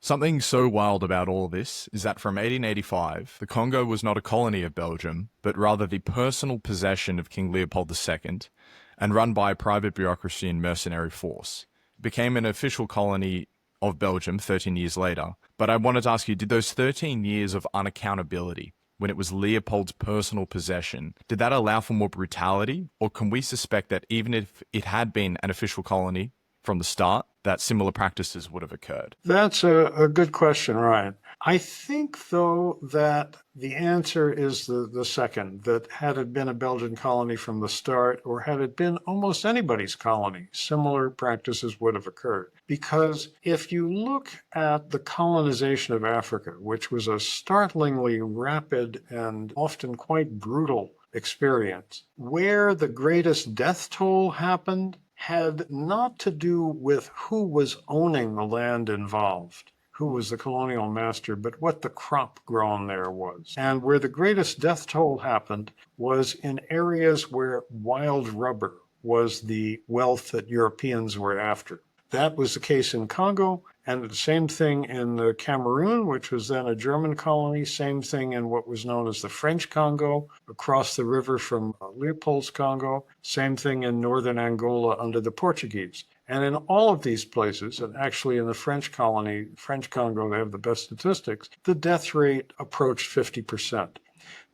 Something so wild about all this is that from 1885, the Congo was not a colony of Belgium, but rather the personal possession of King Leopold II and run by a private bureaucracy and mercenary force. It became an official colony of Belgium 13 years later. But I wanted to ask you, did those 13 years of unaccountability, when it was Leopold's personal possession, did that allow for more brutality? Or can we suspect that even if it had been an official colony from the start, that similar practices would have occurred? That's a good question, Ryan. I think, though, that the answer is the second, that had it been a Belgian colony from the start, or had it been almost anybody's colony, similar practices would have occurred. Because if you look at the colonization of Africa, which was a startlingly rapid and often quite brutal experience, where the greatest death toll happened had not to do with who was owning the land involved, who was the colonial master, but what the crop grown there was. And where the greatest death toll happened was in areas where wild rubber was the wealth that Europeans were after. That was the case in Congo, and the same thing in Cameroon, which was then a German colony, same thing in what was known as the French Congo, across the river from Leopold's Congo, same thing in northern Angola under the Portuguese. And in all of these places, and actually in the French colony, French Congo, they have the best statistics, the death rate approached 50%.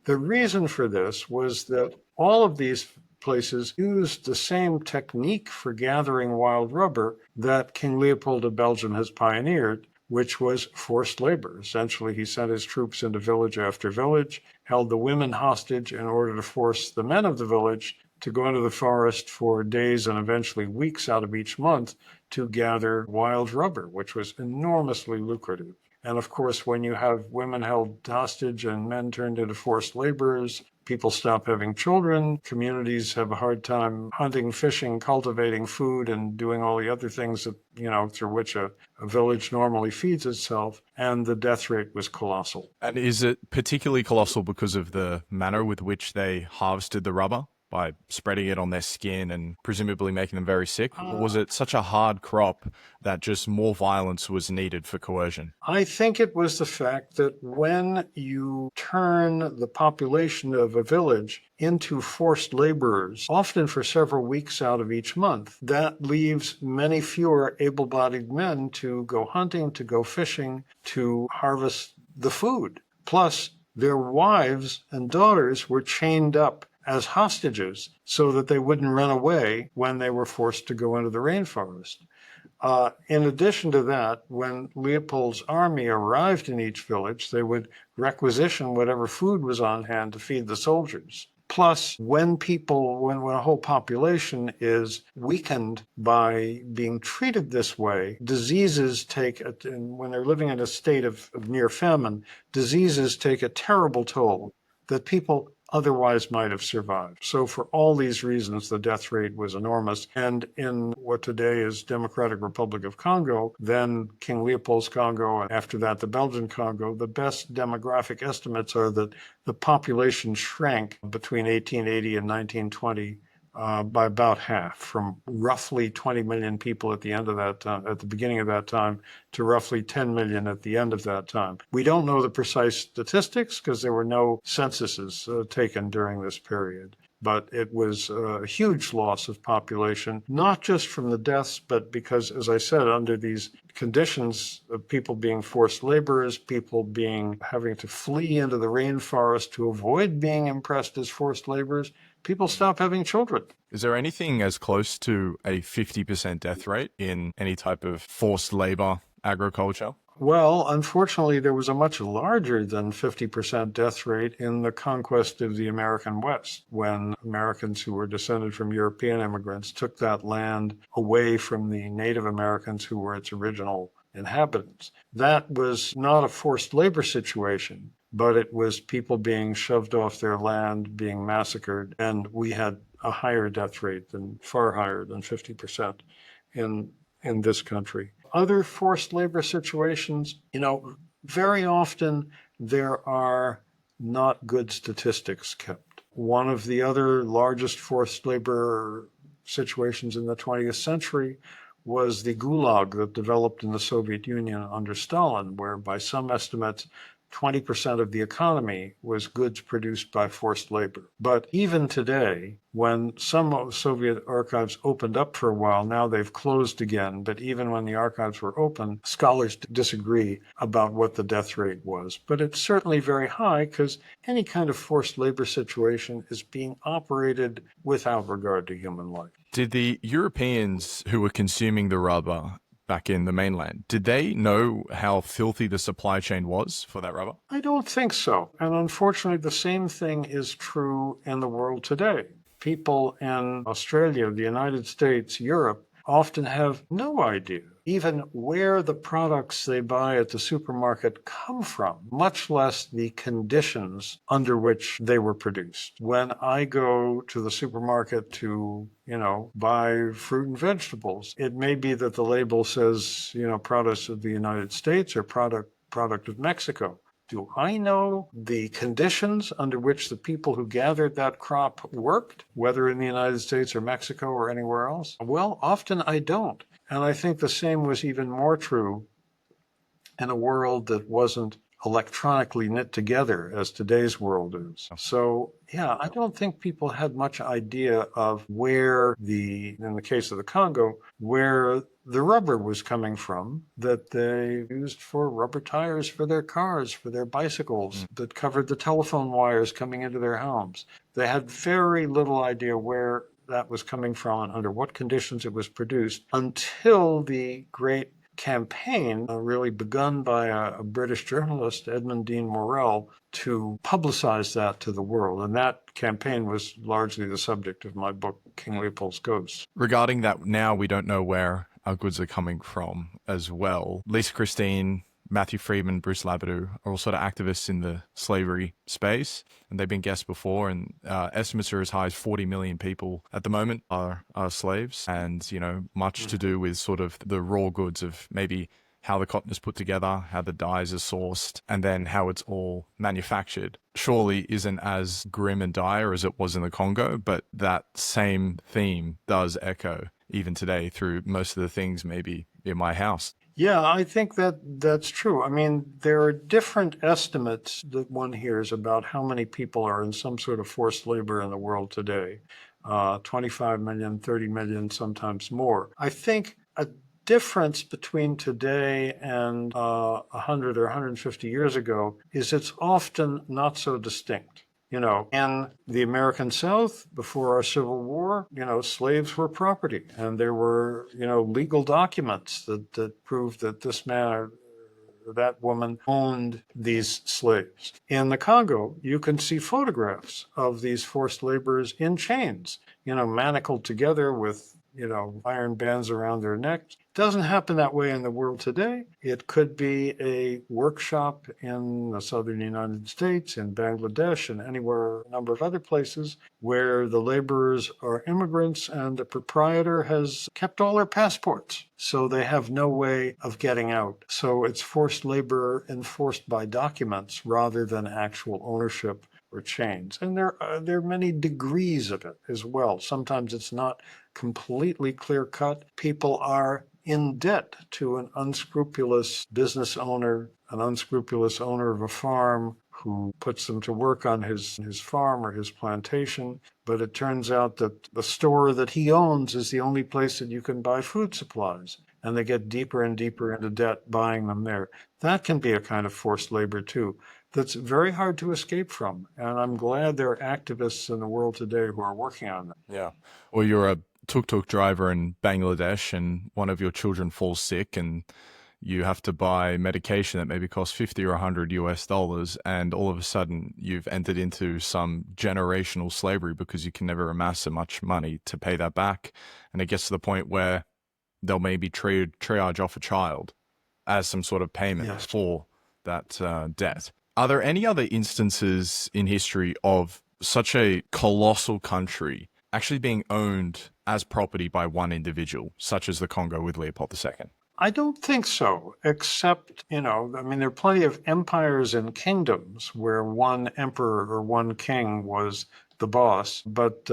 The reason for this was that all of these places used the same technique for gathering wild rubber that King Leopold of Belgium has pioneered, which was forced labor. Essentially, he sent his troops into village after village, held the women hostage in order to force the men of the village to go into the forest for days and eventually weeks out of each month to gather wild rubber, which was enormously lucrative. And of course, when you have women held hostage and men turned into forced laborers, people stop having children, communities have a hard time hunting, fishing, cultivating food, and doing all the other things that, through which a village normally feeds itself, and the death rate was colossal. And is it particularly colossal because of the manner with which they harvested the rubber? By spreading it on their skin and presumably making them very sick? Or was it such a hard crop that just more violence was needed for coercion? I think it was the fact that when you turn the population of a village into forced laborers, often for several weeks out of each month, that leaves many fewer able-bodied men to go hunting, to go fishing, to harvest the food. Plus, their wives and daughters were chained up as hostages so that they wouldn't run away when they were forced to go into the rainforest. In addition to that, when Leopold's army arrived in each village, they would requisition whatever food was on hand to feed the soldiers. Plus, when a whole population is weakened by being treated this way, diseases when they're living in a state of near famine, diseases take a terrible toll that people otherwise might have survived. So for all these reasons, the death rate was enormous. And in what today is Democratic Republic of Congo, then King Leopold's Congo, and after that, the Belgian Congo, the best demographic estimates are that the population shrank between 1880 and 1920 by about half, from roughly 20 million people at the end of that time, at the beginning of that time, to roughly 10 million at the end of that time. We don't know the precise statistics because there were no censuses taken during this period. But it was a huge loss of population, not just from the deaths, but because, as I said, under these conditions of people being forced laborers, people having to flee into the rainforest to avoid being impressed as forced laborers, people stop having children. Is there anything as close to a 50% death rate in any type of forced labor agriculture? Well, unfortunately, there was a much larger than 50% death rate in the conquest of the American West, when Americans who were descended from European immigrants took that land away from the Native Americans who were its original inhabitants. That was not a forced labor situation, but it was people being shoved off their land, being massacred, and we had a higher death rate far higher than 50% in this country. Other forced labor situations, very often there are not good statistics kept. One of the other largest forced labor situations in the 20th century was the gulag that developed in the Soviet Union under Stalin, where by some estimates, 20% of the economy was goods produced by forced labor. But even today, when some Soviet archives opened up for a while, now they've closed again, but even when the archives were open, scholars disagree about what the death rate was. But it's certainly very high because any kind of forced labor situation is being operated without regard to human life. Did the Europeans who were consuming the rubber back in the mainland, did they know how filthy the supply chain was for that rubber? I don't think so. And unfortunately, the same thing is true in the world today. People in Australia, the United States, Europe often have no idea even where the products they buy at the supermarket come from, much less the conditions under which they were produced. When I go to the supermarket to, buy fruit and vegetables, it may be that the label says, products of the United States or product of Mexico. Do I know the conditions under which the people who gathered that crop worked, whether in the United States or Mexico or anywhere else? Well, often I don't. And I think the same was even more true in a world that wasn't electronically knit together as today's world is. So, yeah, I don't think people had much idea of where in the case of the Congo, where the rubber was coming from that they used for rubber tires for their cars, for their bicycles, that covered the telephone wires coming into their homes. They had very little idea where that was coming from and under what conditions it was produced until the great campaign, really begun by a British journalist, Edmund Dean Morrell, to publicize that to the world. And that campaign was largely the subject of my book, King Leopold's Ghosts. Regarding that, now we don't know where our goods are coming from as well. Lisa Christine, Matthew Friedman, Bruce Labadou are all sort of activists in the slavery space, and they've been guests before, and estimates are as high as 40 million people at the moment are slaves, and, much to do with sort of the raw goods of maybe how the cotton is put together, how the dyes are sourced, and then how it's all manufactured. Surely isn't as grim and dire as it was in the Congo, but that same theme does echo even today through most of the things maybe in my house. Yeah, I think that's true. I mean, there are different estimates that one hears about how many people are in some sort of forced labor in the world today. 25 million, 30 million, sometimes more. I think a difference between today and 100 or 150 years ago is it's often not so distinct. In the American South, before our Civil War, slaves were property, and there were, legal documents that proved that this man or that woman owned these slaves. In the Congo, you can see photographs of these forced laborers in chains, manacled together with iron bands around their necks. Doesn't happen that way in the world today. It could be a workshop in the southern United States, in Bangladesh, and a number of other places where the laborers are immigrants and the proprietor has kept all their passports. So they have no way of getting out. So it's forced labor enforced by documents rather than actual ownership or chains. And there are many degrees of it as well. Sometimes it's not completely clear-cut. People are in debt to an unscrupulous business owner, an unscrupulous owner of a farm who puts them to work on his farm or his plantation. But it turns out that the store that he owns is the only place that you can buy food supplies. And they get deeper and deeper into debt buying them there. That can be a kind of forced labor too. That's very hard to escape from. And I'm glad there are activists in the world today who are working on that. Yeah. Or you're a tuk-tuk driver in Bangladesh and one of your children falls sick and you have to buy medication that maybe costs 50 or 100 US dollars, and all of a sudden you've entered into some generational slavery because you can never amass so much money to pay that back. And it gets to the point where they'll maybe triage off a child as some sort of payment for that debt. Are there any other instances in history of such a colossal country actually being owned as property by one individual, such as the Congo with Leopold II? I don't think so, except, there are plenty of empires and kingdoms where one emperor or one king was the boss, but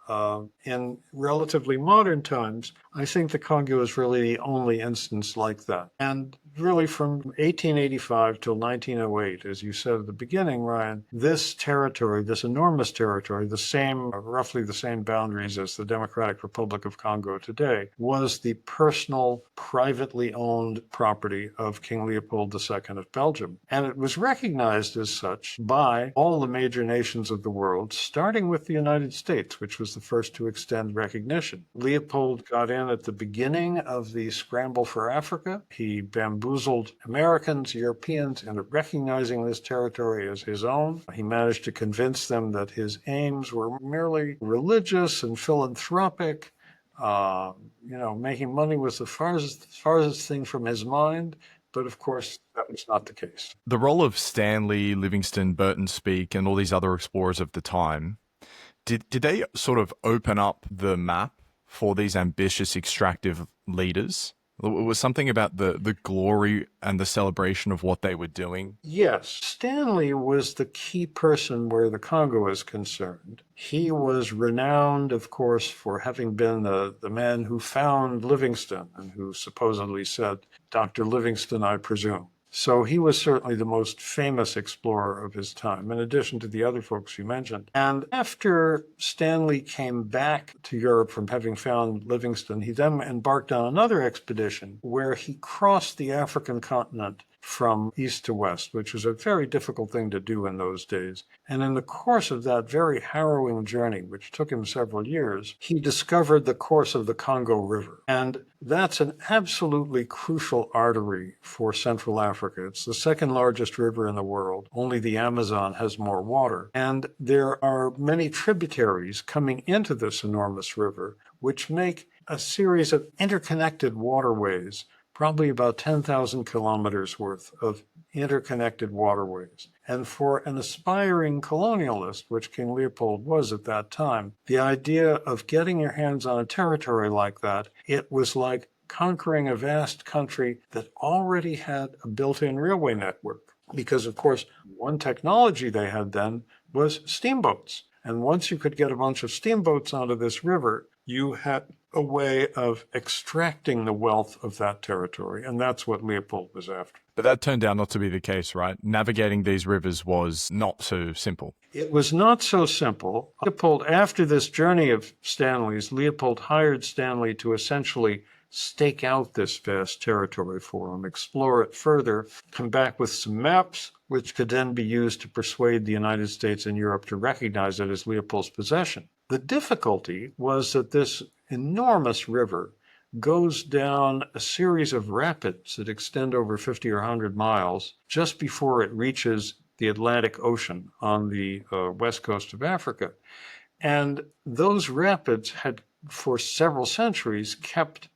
In relatively modern times, I think the Congo is really the only instance like that. And really from 1885 till 1908, as you said at the beginning, Ryan, this territory, this enormous territory, roughly the same boundaries as the Democratic Republic of Congo today, was the personal, privately owned property of King Leopold II of Belgium. And it was recognized as such by all the major nations of the world, starting with the United States, which was the first to extend recognition. Leopold got in at the beginning of the scramble for Africa. He bamboozled Americans, Europeans into recognizing this territory as his own. He managed to convince them that his aims were merely religious and philanthropic. Making money was the farthest thing from his mind. But of course, that was not the case. The role of Stanley, Livingstone, Burton Speke, and all these other explorers of the time, did they sort of open up the map for these ambitious extractive leaders? It was something about the glory and the celebration of what they were doing. Yes, Stanley was the key person where the Congo is concerned. He was renowned, of course, for having been the man who found Livingstone and who supposedly said, "Dr. Livingstone, I presume." So he was certainly the most famous explorer of his time, in addition to the other folks you mentioned. And after Stanley came back to Europe from having found Livingstone, he then embarked on another expedition where he crossed the African continent from east to west, which was a very difficult thing to do in those days. And in the course of that very harrowing journey, which took him several years, he discovered the course of the Congo River. And that's an absolutely crucial artery for Central Africa. It's the second largest river in the world. Only the Amazon has more water. And there are many tributaries coming into this enormous river, which make a series of interconnected waterways, probably about 10,000 kilometers worth of interconnected waterways. And for an aspiring colonialist, which King Leopold was at that time, the idea of getting your hands on a territory like that, it was like conquering a vast country that already had a built-in railway network. Because, of course, one technology they had then was steamboats. And once you could get a bunch of steamboats onto this river, you had a way of extracting the wealth of that territory. And that's what Leopold was after. But that turned out not to be the case, right? Navigating these rivers was not so simple. It was not so simple. Leopold, after this journey of Stanley's, Leopold hired Stanley to essentially stake out this vast territory for him, explore it further, come back with some maps, which could then be used to persuade the United States and Europe to recognize it as Leopold's possession. The difficulty was that this enormous river goes down a series of rapids that extend over 50 or 100 miles just before it reaches the Atlantic Ocean on the west coast of Africa. And those rapids had, for several centuries, kept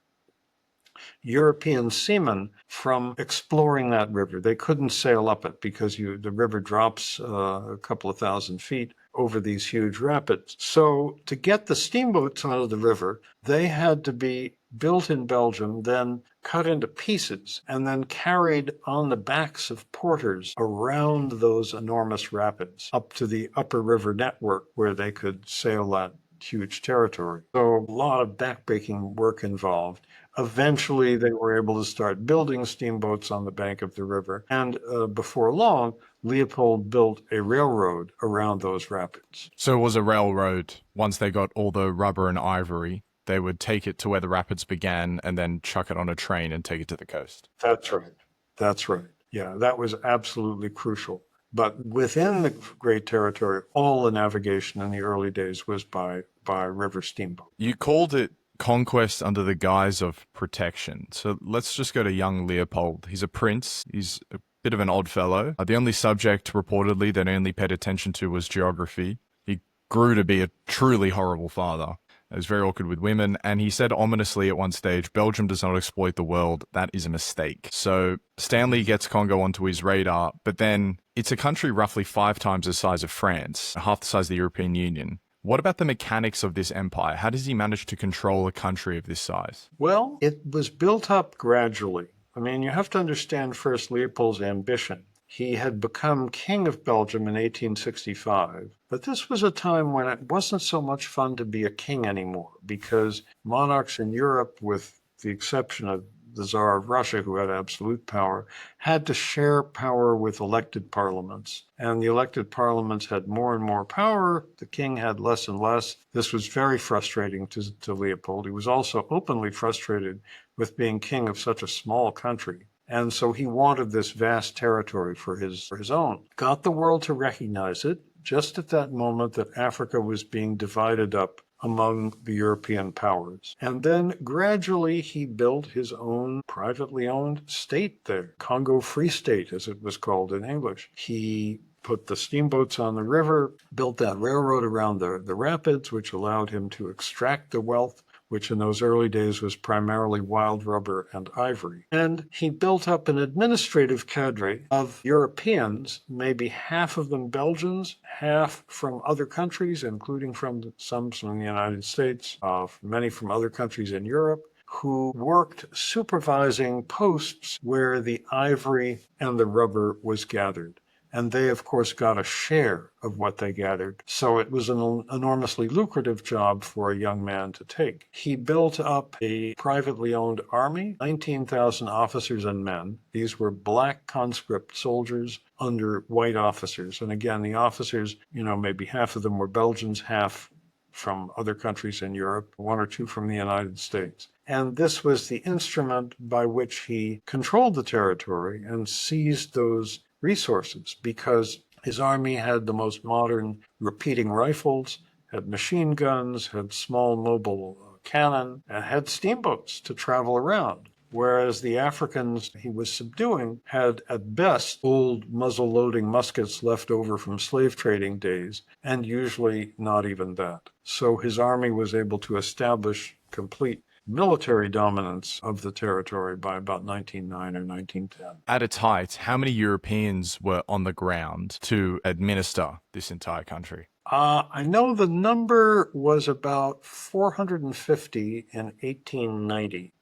European seamen from exploring that river. They couldn't sail up it because the river drops a couple of thousand feet over these huge rapids. So to get the steamboats out of the river, they had to be built in Belgium, then cut into pieces, and then carried on the backs of porters around those enormous rapids up to the upper river network where they could sail that huge territory. So a lot of backbreaking work involved. Eventually, they were able to start building steamboats on the bank of the river. And before long, Leopold built a railroad around those rapids. So it was a railroad. Once they got all the rubber and ivory, they would take it to where the rapids began and then chuck it on a train and take it to the coast. That's right. That's right. Yeah, that was absolutely crucial. But within the Great Territory, all the navigation in the early days was by river steamboat. You called it conquest under the guise of protection. So let's just go to young Leopold. He's a prince. He's a bit of an odd fellow. The only subject reportedly that only paid attention to was geography. He grew to be a truly horrible father. He was very awkward with women, and he said ominously at one stage, "Belgium does not exploit the world. That is a mistake." So Stanley gets Congo onto his radar, but then it's a country roughly 5 times the size of France, half the size of the European Union. What about the mechanics of this empire? How does he manage to control a country of this size? Well, it was built up gradually. I mean, you have to understand first Leopold's ambition. He had become king of Belgium in 1865, but this was a time when it wasn't so much fun to be a king anymore because monarchs in Europe, with the exception of the Tsar of Russia, who had absolute power, had to share power with elected parliaments. And the elected parliaments had more and more power. The king had less and less. This was very frustrating to Leopold. He was also openly frustrated with being king of such a small country. And so he wanted this vast territory for his own. Got the world to recognize it just at that moment that Africa was being divided up among the European powers. And then gradually he built his own privately owned state there, Congo Free State, as it was called in English. He put the steamboats on the river, built that railroad around the rapids, which allowed him to extract the wealth, which in those early days was primarily wild rubber and ivory. And he built up an administrative cadre of Europeans, maybe half of them Belgians, half from other countries, including some from the United States, many from other countries in Europe, who worked supervising posts where the ivory and the rubber was gathered. And they, of course, got a share of what they gathered. So it was an enormously lucrative job for a young man to take. He built up a privately owned army, 19,000 officers and men. These were black conscript soldiers under white officers. And again, the officers, maybe half of them were Belgians, half from other countries in Europe, one or two from the United States. And this was the instrument by which he controlled the territory and seized those resources because his army had the most modern repeating rifles, had machine guns, had small mobile cannon, and had steamboats to travel around. Whereas the Africans he was subduing had at best old muzzle-loading muskets left over from slave trading days, and usually not even that. So his army was able to establish complete military dominance of the territory by about 1909 or 1910. At its height, how many Europeans were on the ground to administer this entire country? I know the number was about 450 in 1890,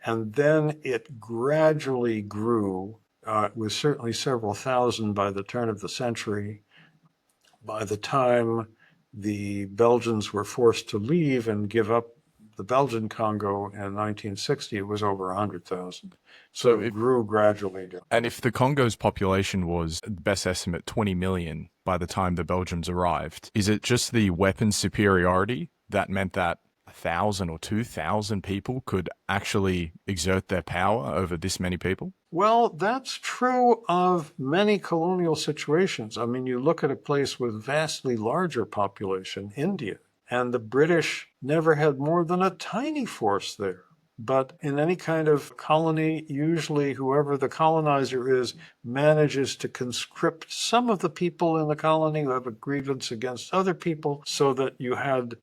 and then it gradually grew. It was certainly several thousand by the turn of the century. By the time the Belgians were forced to leave and give up the Belgian Congo in 1960, it was over 100,000. So it grew gradually. And if the Congo's population was, best estimate, 20 million by the time the Belgians arrived, is it just the weapon superiority that meant that 1,000 or 2,000 people could actually exert their power over this many people? Well, that's true of many colonial situations. I mean, you look at a place with vastly larger population, India, and the British never had more than a tiny force there. But in any kind of colony, usually whoever the colonizer is manages to conscript some of the people in the colony who have a grievance against other people so that you had,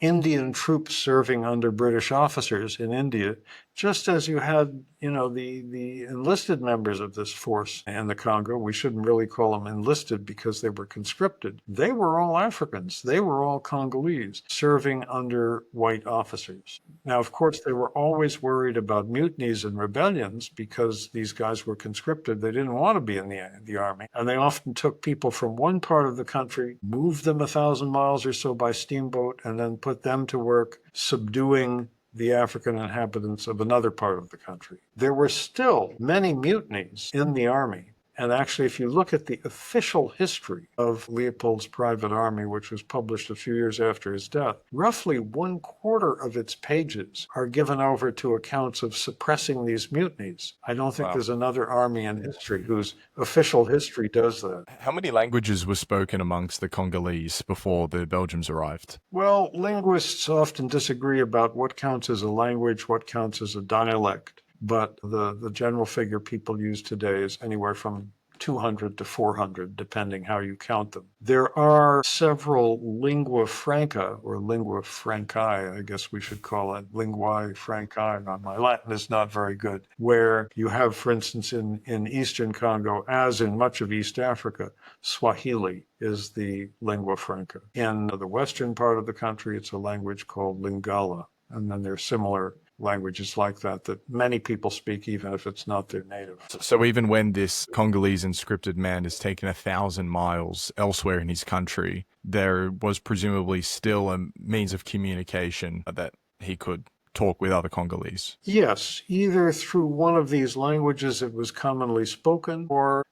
Indian troops serving under British officers in India, just as you had, the enlisted members of this force in the Congo. We shouldn't really call them enlisted because they were conscripted. They were all Africans. They were all Congolese serving under white officers. Now, of course, they were always worried about mutinies and rebellions because these guys were conscripted. They didn't want to be in the army. And they often took people from one part of the country, moved them 1,000 miles or so by steamboat, and then put them to work subduing the African inhabitants of another part of the country. There were still many mutinies in the army. And actually, if you look at the official history of Leopold's private army, which was published a few years after his death, roughly 1/4 of its pages are given over to accounts of suppressing these mutinies. I don't think there's another army in history whose official history does that. How many languages were spoken amongst the Congolese before the Belgians arrived? Well, linguists often disagree about what counts as a language, what counts as a dialect. But the general figure people use today is anywhere from 200 to 400, depending how you count them. There are several lingua franca, or lingua francae, I guess we should call it, linguae francae. My Latin is not very good, where you have, for instance, in Eastern Congo, as in much of East Africa, Swahili is the lingua franca. In the western part of the country, it's a language called Lingala. And then there are similar languages like that many people speak, even if it's not their native. So even when this Congolese inscripted man is taken 1,000 miles elsewhere in his country, there was presumably still a means of communication that he could talk with other Congolese. Yes, either through one of these languages that was commonly spoken, or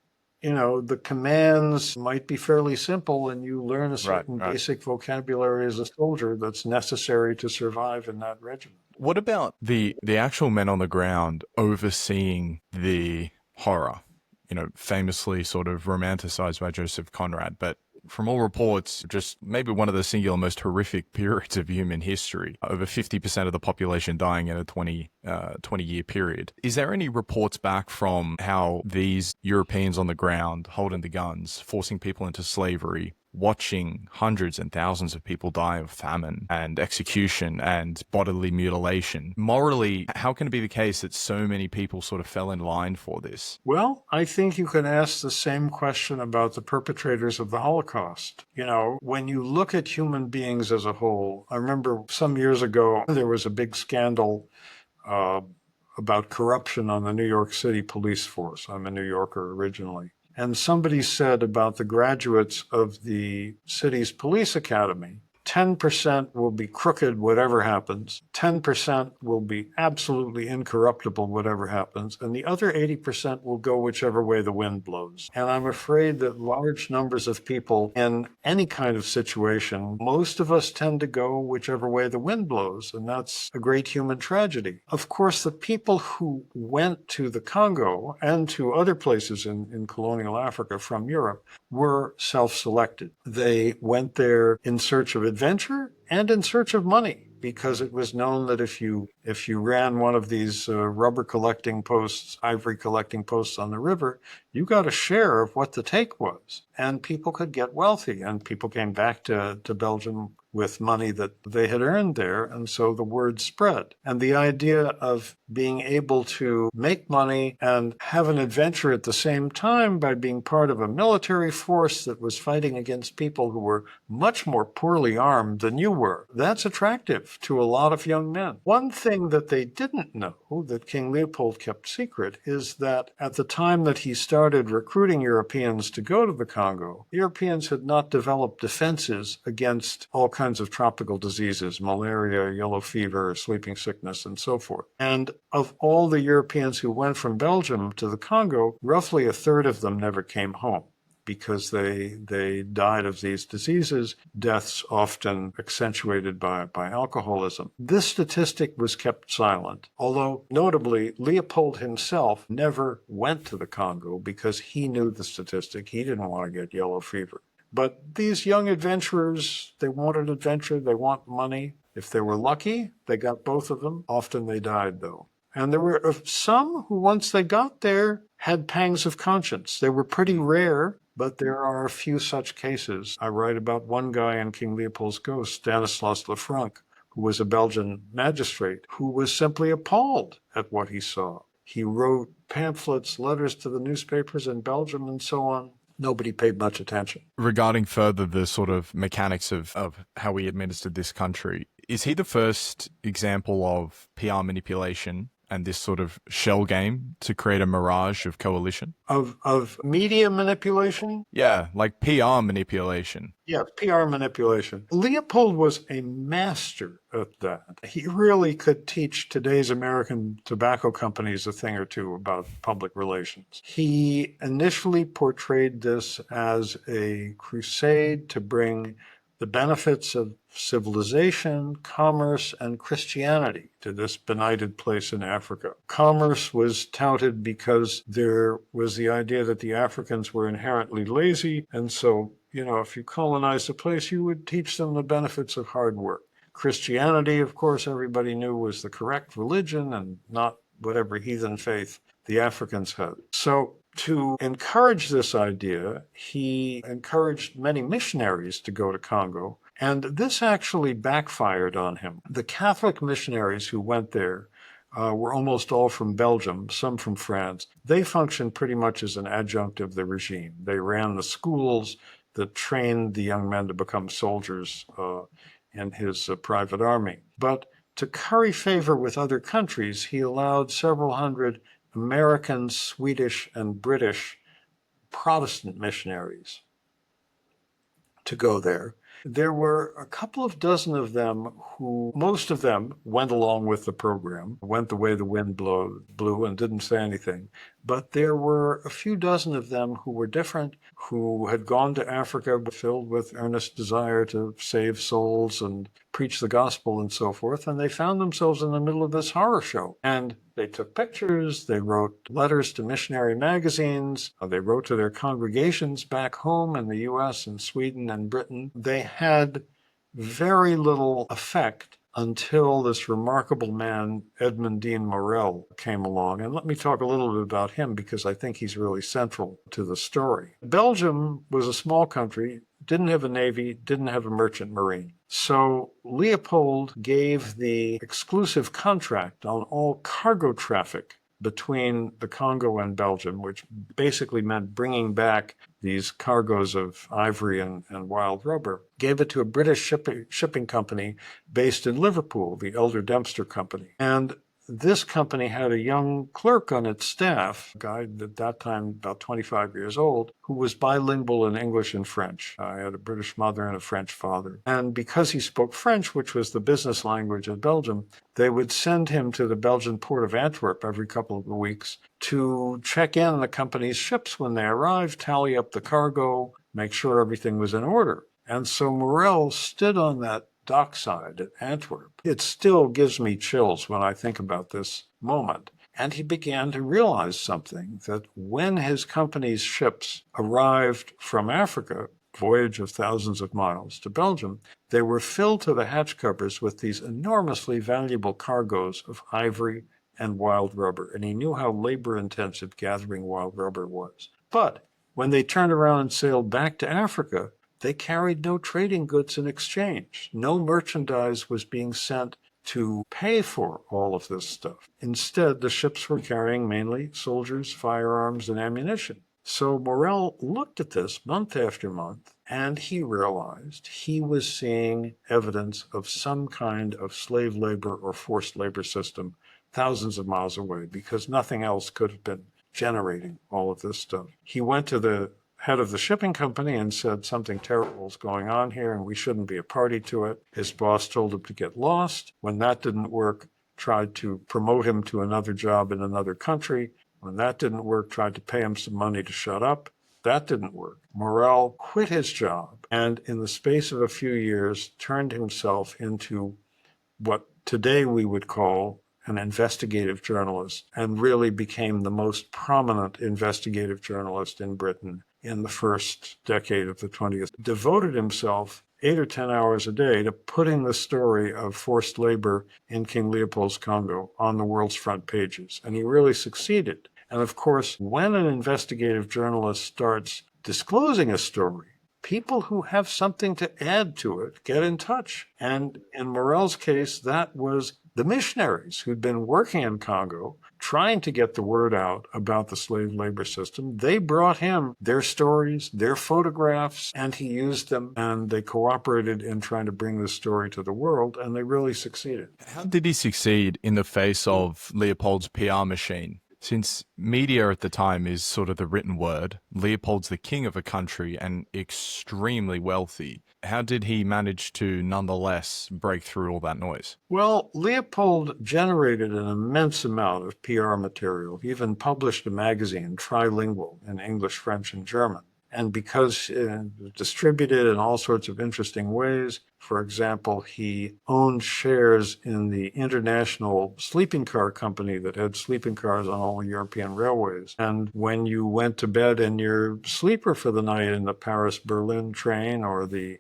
the commands might be fairly simple and you learn a certain Right. basic vocabulary as a soldier that's necessary to survive in that regiment. What about the actual men on the ground overseeing the horror? Famously sort of romanticized by Joseph Conrad, but from all reports, just maybe one of the singular most horrific periods of human history. Over 50% of the population dying in a 20-year period. Is there any reports back from how these Europeans on the ground holding the guns, forcing people into slavery, watching hundreds and thousands of people die of famine and execution and bodily mutilation? Morally, how can it be the case that so many people sort of fell in line for this? Well, I think you can ask the same question about the perpetrators of the Holocaust. When you look at human beings as a whole, I remember some years ago, there was a big scandal about corruption on the New York City police force. I'm a New Yorker originally. And somebody said about the graduates of the city's police academy, 10% will be crooked, whatever happens. 10% will be absolutely incorruptible, whatever happens. And the other 80% will go whichever way the wind blows. And I'm afraid that large numbers of people in any kind of situation, most of us tend to go whichever way the wind blows. And that's a great human tragedy. Of course, the people who went to the Congo and to other places in colonial Africa from Europe were self-selected. They went there in search of adventure and in search of money, because it was known that if you ran one of these rubber collecting posts, ivory collecting posts on the river, you got a share of what the take was, and people could get wealthy, and people came back to Belgium with money that they had earned there, and so the word spread. And the idea of being able to make money and have an adventure at the same time by being part of a military force that was fighting against people who were much more poorly armed than you were, that's attractive to a lot of young men. One thing that they didn't know, that King Leopold kept secret, is that at the time that he started recruiting Europeans to go to the Congo, Europeans had not developed defenses against all kinds of tropical diseases, malaria, yellow fever, sleeping sickness, and so forth. And of all the Europeans who went from Belgium to the Congo, roughly a third of them never came home, because they died of these diseases, deaths often accentuated by alcoholism. This statistic was kept silent, although notably Leopold himself never went to the Congo because he knew the statistic. He didn't want to get yellow fever. But these young adventurers, they wanted adventure, they want money. If they were lucky, they got both of them. Often they died, though. And there were some who, once they got there, had pangs of conscience. They were pretty rare, but there are a few such cases. I write about one guy in King Leopold's Ghost, Stanislas Lefranc, who was a Belgian magistrate, who was simply appalled at what he saw. He wrote pamphlets, letters to the newspapers in Belgium, and so on. Nobody paid much attention. Regarding further the sort of mechanics of how we administered this country, is he the first example of PR manipulation and this sort of shell game to create a mirage of coalition? Of media manipulation? Yeah, like PR manipulation. Yeah, PR manipulation. Leopold was a master at that. He really could teach today's American tobacco companies a thing or two about public relations. He initially portrayed this as a crusade to bring the benefits of civilization, commerce, and Christianity to this benighted place in Africa. Commerce was touted because there was the idea that the Africans were inherently lazy, and so, if you colonized a place, you would teach them the benefits of hard work. Christianity, of course, everybody knew was the correct religion and not whatever heathen faith the Africans had. So to encourage this idea, he encouraged many missionaries to go to Congo, and this actually backfired on him. The Catholic missionaries who went there were almost all from Belgium, some from France. They functioned pretty much as an adjunct of the regime. They ran the schools that trained the young men to become soldiers in his private army. But to curry favor with other countries, he allowed several hundred American, Swedish, and British Protestant missionaries to go there. There were a couple of dozen of them who, most of them went along with the program, went the way the wind blew and didn't say anything. But there were a few dozen of them who were different, who had gone to Africa filled with earnest desire to save souls and preach the gospel and so forth. And they found themselves in the middle of this horror show. And they took pictures, they wrote letters to missionary magazines, they wrote to their congregations back home in the US and Sweden and Britain. They had very little effect until this remarkable man, Edmund Dean Morrell, came along. And let me talk a little bit about him because I think he's really central to the story. Belgium was a small country, didn't have a navy, didn't have a merchant marine. So Leopold gave the exclusive contract on all cargo traffic between the Congo and Belgium, which basically meant bringing back these cargoes of ivory and wild rubber, gave it to a British shipping company based in Liverpool, the Elder Dempster Company. And this company had a young clerk on its staff, a guy at that time about 25 years old, who was bilingual in English and French. I had a British mother and a French father. And because he spoke French, which was the business language of Belgium, they would send him to the Belgian port of Antwerp every couple of weeks to check in the company's ships when they arrived, tally up the cargo, make sure everything was in order. And so Morel stood on that dockside at Antwerp. It still gives me chills when I think about this moment. And he began to realize something, that when his company's ships arrived from Africa, voyage of thousands of miles to Belgium, they were filled to the hatch covers with these enormously valuable cargoes of ivory and wild rubber. And he knew how labor-intensive gathering wild rubber was. But when they turned around and sailed back to Africa, they carried no trading goods in exchange. No merchandise was being sent to pay for all of this stuff. Instead, the ships were carrying mainly soldiers, firearms, and ammunition. So Morel looked at this month after month, and he realized he was seeing evidence of some kind of slave labor or forced labor system thousands of miles away, because nothing else could have been generating all of this stuff. He went to the head of the shipping company and said something terrible is going on here and we shouldn't be a party to it. His boss told him to get lost. When that didn't work, tried to promote him to another job in another country. When that didn't work, tried to pay him some money to shut up. That didn't work. Morel quit his job and in the space of a few years turned himself into what today we would call an investigative journalist, and really became the most prominent investigative journalist in Britain in the first decade of the 20th, devoted himself 8 or 10 hours a day to putting the story of forced labor in King Leopold's Congo on the world's front pages. And he really succeeded. And of course, when an investigative journalist starts disclosing a story, people who have something to add to it get in touch. And in Morel's case, that was the missionaries who'd been working in Congo, trying to get the word out about the slave labor system. They brought him their stories, their photographs, and he used them, and they cooperated in trying to bring this story to the world, and they really succeeded. How did he succeed in the face of Leopold's PR machine? Since media at the time is sort of the written word, Leopold's the king of a country and extremely wealthy. How did he manage to nonetheless break through all that noise? Well, Leopold generated an immense amount of PR material. He even published a magazine, trilingual, in English, French, and German. And because it was distributed in all sorts of interesting ways, for example, he owned shares in the international sleeping car company that had sleeping cars on all European railways. And when you went to bed in your sleeper for the night in the Paris-Berlin train or the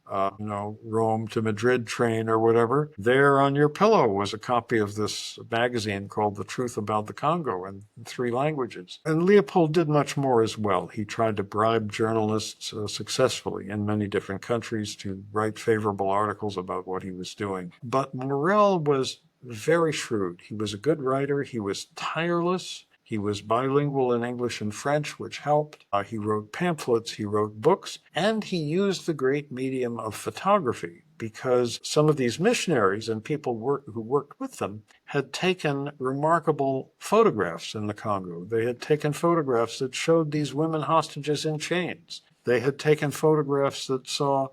Rome to Madrid train or whatever, there on your pillow was a copy of this magazine called The Truth About the Congo in 3 languages. And Leopold did much more as well. He tried to bribe journalists successfully in many different countries to write favorable articles about what he was doing. But Morel was very shrewd. He was a good writer. He was tireless. He was bilingual in English and French, which helped. He wrote pamphlets, he wrote books, and he used the great medium of photography because some of these missionaries and people who worked with them had taken remarkable photographs in the Congo. They had taken photographs that showed these women hostages in chains. They had taken photographs that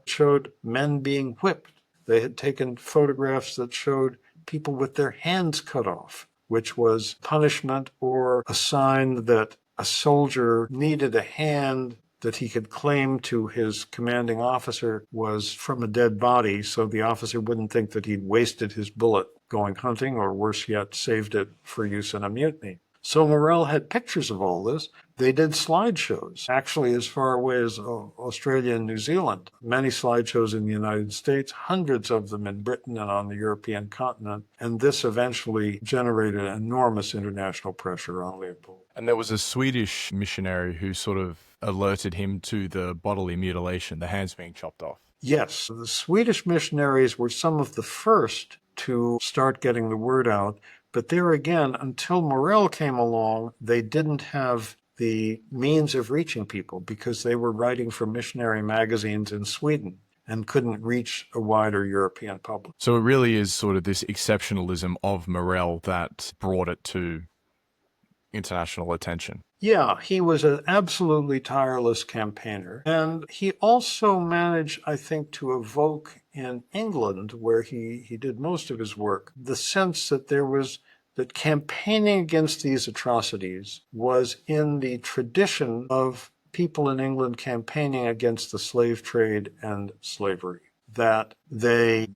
showed men being whipped. They had taken photographs that showed people with their hands cut off, which was punishment or a sign that a soldier needed a hand that he could claim to his commanding officer was from a dead body, so the officer wouldn't think that he'd wasted his bullet going hunting, or worse yet, saved it for use in a mutiny. So Morrell had pictures of all this. They did slideshows, actually as far away as Australia and New Zealand. Many slideshows in the United States, hundreds of them in Britain and on the European continent. And this eventually generated enormous international pressure on Leopold. And there was a Swedish missionary who sort of alerted him to the bodily mutilation, the hands being chopped off. Yes, the Swedish missionaries were some of the first to start getting the word out. But there again, until Morel came along, they didn't have the means of reaching people because they were writing for missionary magazines in Sweden and couldn't reach a wider European public. So it really is sort of this exceptionalism of Morel that brought it to international attention. Yeah, he was an absolutely tireless campaigner. And he also managed, I think, to evoke in England, where he did most of his work, the sense that that campaigning against these atrocities was in the tradition of people in England campaigning against the slave trade and slavery. That there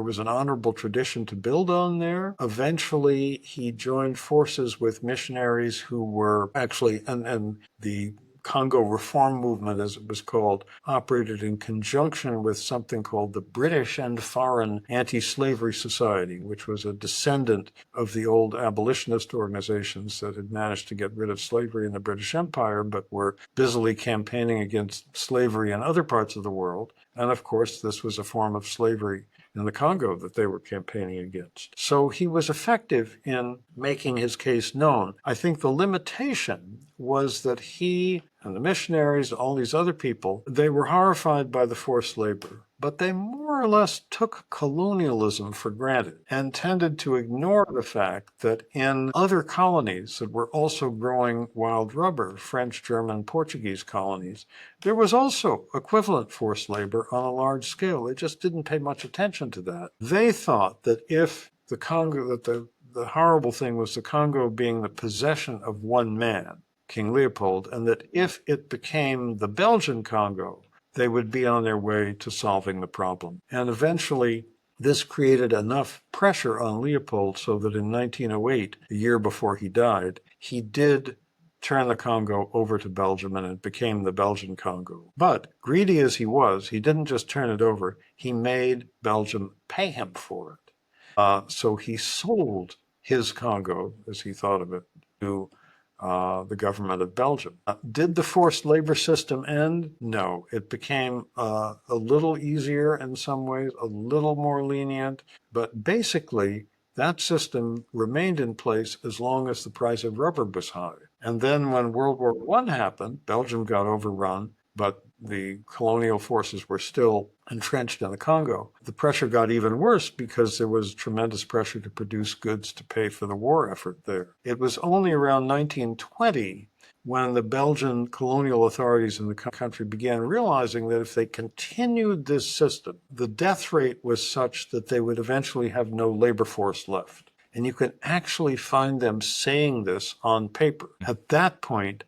was an honorable tradition to build on there. Eventually, he joined forces with missionaries who were actually, and the Congo Reform Movement, as it was called, operated in conjunction with something called the British and Foreign Anti-Slavery Society, which was a descendant of the old abolitionist organizations that had managed to get rid of slavery in the British Empire, but were busily campaigning against slavery in other parts of the world. And of course, this was a form of slavery in the Congo that they were campaigning against. So he was effective in making his case known. I think the limitation was that he and the missionaries, all these other people, they were horrified by the forced labor, but they more or less took colonialism for granted and tended to ignore the fact that in other colonies that were also growing wild rubber, French, German, Portuguese colonies, there was also equivalent forced labor on a large scale. They just didn't pay much attention to that. They thought that if the Congo, that the horrible thing was the Congo being the possession of one man, King Leopold, and that if it became the Belgian Congo, they would be on their way to solving the problem. And eventually, this created enough pressure on Leopold so that in 1908, a year before he died, he did turn the Congo over to Belgium, and it became the Belgian Congo. But greedy as he was, he didn't just turn it over, he made Belgium pay him for it. So he sold his Congo, as he thought of it, to the government of Belgium. Did the forced labor system end? No. It became a little easier in some ways, a little more lenient, but basically that system remained in place as long as the price of rubber was high. And then when World War I happened, Belgium got overrun, but the colonial forces were still entrenched in the Congo. The pressure got even worse because there was tremendous pressure to produce goods to pay for the war effort there. It was only around 1920 when the Belgian colonial authorities in the country began realizing that if they continued this system, the death rate was such that they would eventually have no labor force left. And you can actually find them saying this on paper. At that point,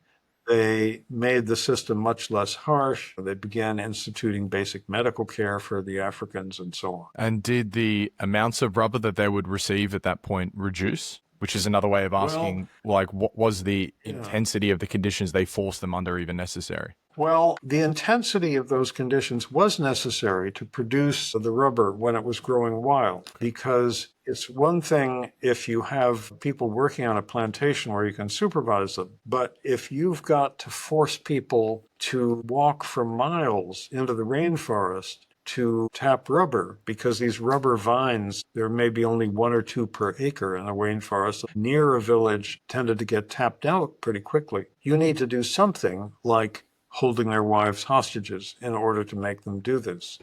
they made the system much less harsh. They began instituting basic medical care for the Africans and so on. And did the amounts of rubber that they would receive at that point reduce? Which is another way of asking, what was the intensity of the conditions they forced them under even necessary? Well, the intensity of those conditions was necessary to produce the rubber when it was growing wild, because it's one thing if you have people working on a plantation where you can supervise them, but if you've got to force people to walk for miles into the rainforest to tap rubber, because these rubber vines, there may be only one or two per acre in a rainforest, near a village tended to get tapped out pretty quickly. You need to do something like holding their wives hostages in order to make them do this.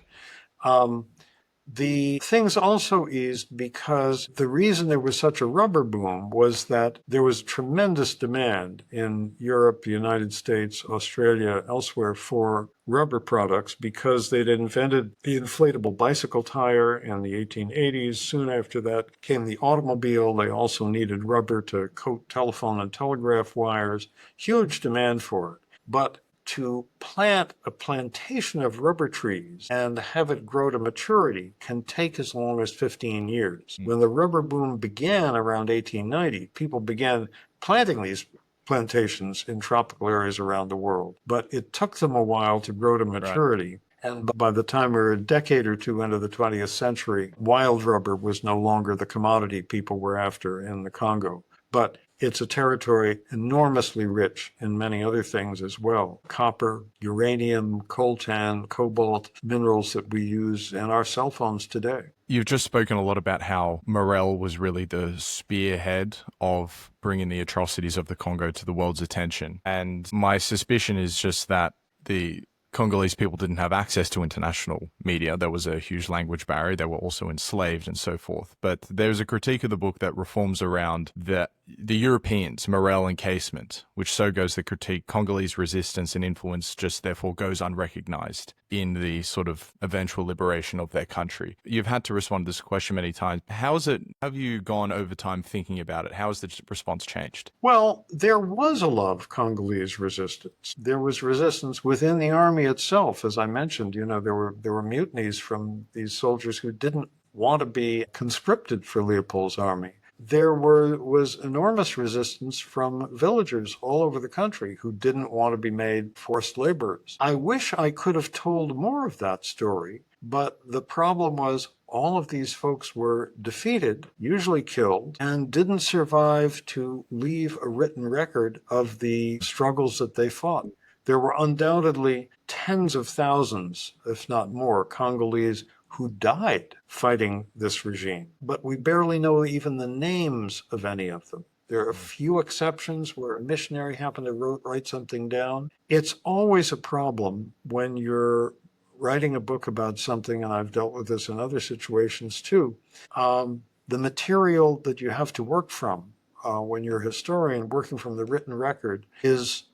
The things also eased because the reason there was such a rubber boom was that there was tremendous demand in Europe, the United States, Australia, elsewhere for rubber products because they'd invented the inflatable bicycle tire in the 1880s. Soon after that came the automobile. They also needed rubber to coat telephone and telegraph wires. Huge demand for it. But to plant a plantation of rubber trees and have it grow to maturity can take as long as 15 years. When the rubber boom began around 1890, people began planting these plantations in tropical areas around the world, but it took them a while to grow to maturity. And by the time we were a decade or two into the 20th century, wild rubber was no longer the commodity people were after in the Congo. But it's a territory enormously rich in many other things as well. Copper, uranium, coltan, cobalt, minerals that we use in our cell phones today. You've just spoken a lot about how Morel was really the spearhead of bringing the atrocities of the Congo to the world's attention. And my suspicion is just that the Congolese people didn't have access to international media. There was a huge language barrier. They were also enslaved and so forth. But there's a critique of the book that reforms around the Europeans, Morel encasement, which so goes the critique, Congolese resistance and influence just therefore goes unrecognized in the sort of eventual liberation of their country. You've had to respond to this question many times. Have you gone over time thinking about it? How has the response changed? Well, there was a lot of Congolese resistance. There was resistance within the army itself. As I mentioned, there were mutinies from these soldiers who didn't want to be conscripted for Leopold's army. There was enormous resistance from villagers all over the country who didn't want to be made forced laborers. I wish I could have told more of that story, but the problem was all of these folks were defeated, usually killed, and didn't survive to leave a written record of the struggles that they fought. There were undoubtedly tens of thousands, if not more, Congolese who died fighting this regime, but we barely know even the names of any of them. There are a few exceptions where a missionary happened to write something down. It's always a problem when you're writing a book about something, and I've dealt with this in other situations too. The material that you have to work from when you're a historian working from the written record is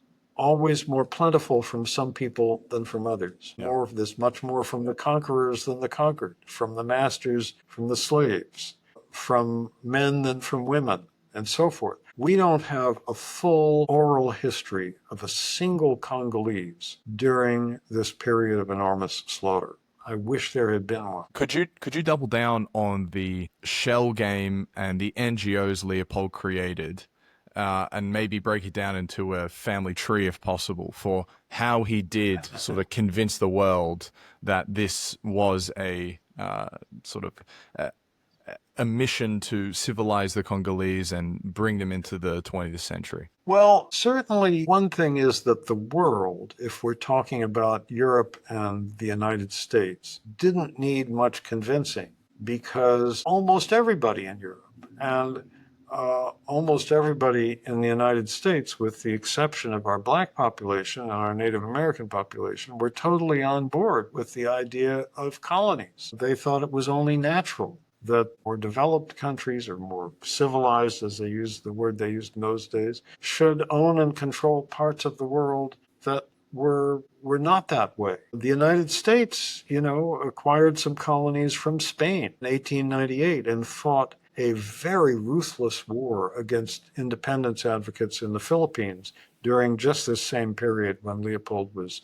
always more plentiful from some people than from others. Yeah. More of this, much more from the conquerors than the conquered, from the masters, from the slaves, from men than from women, and so forth. We don't have a full oral history of a single Congolese during this period of enormous slaughter. I wish there had been one. Could you double down on the shell game and the NGOs Leopold created? And maybe break it down into a family tree if possible for how he did sort of convince the world that this was a sort of a mission to civilize the Congolese and bring them into the 20th century. Well, certainly one thing is that the world, if we're talking about Europe and the United States, didn't need much convincing because almost everybody in Europe and almost everybody in the United States, with the exception of our black population and our Native American population, were totally on board with the idea of colonies. They thought it was only natural that more developed countries, or more civilized, as they used the word they used in those days, should own and control parts of the world that were not that way. The United States, acquired some colonies from Spain in 1898 and fought a very ruthless war against independence advocates in the Philippines during just this same period when Leopold was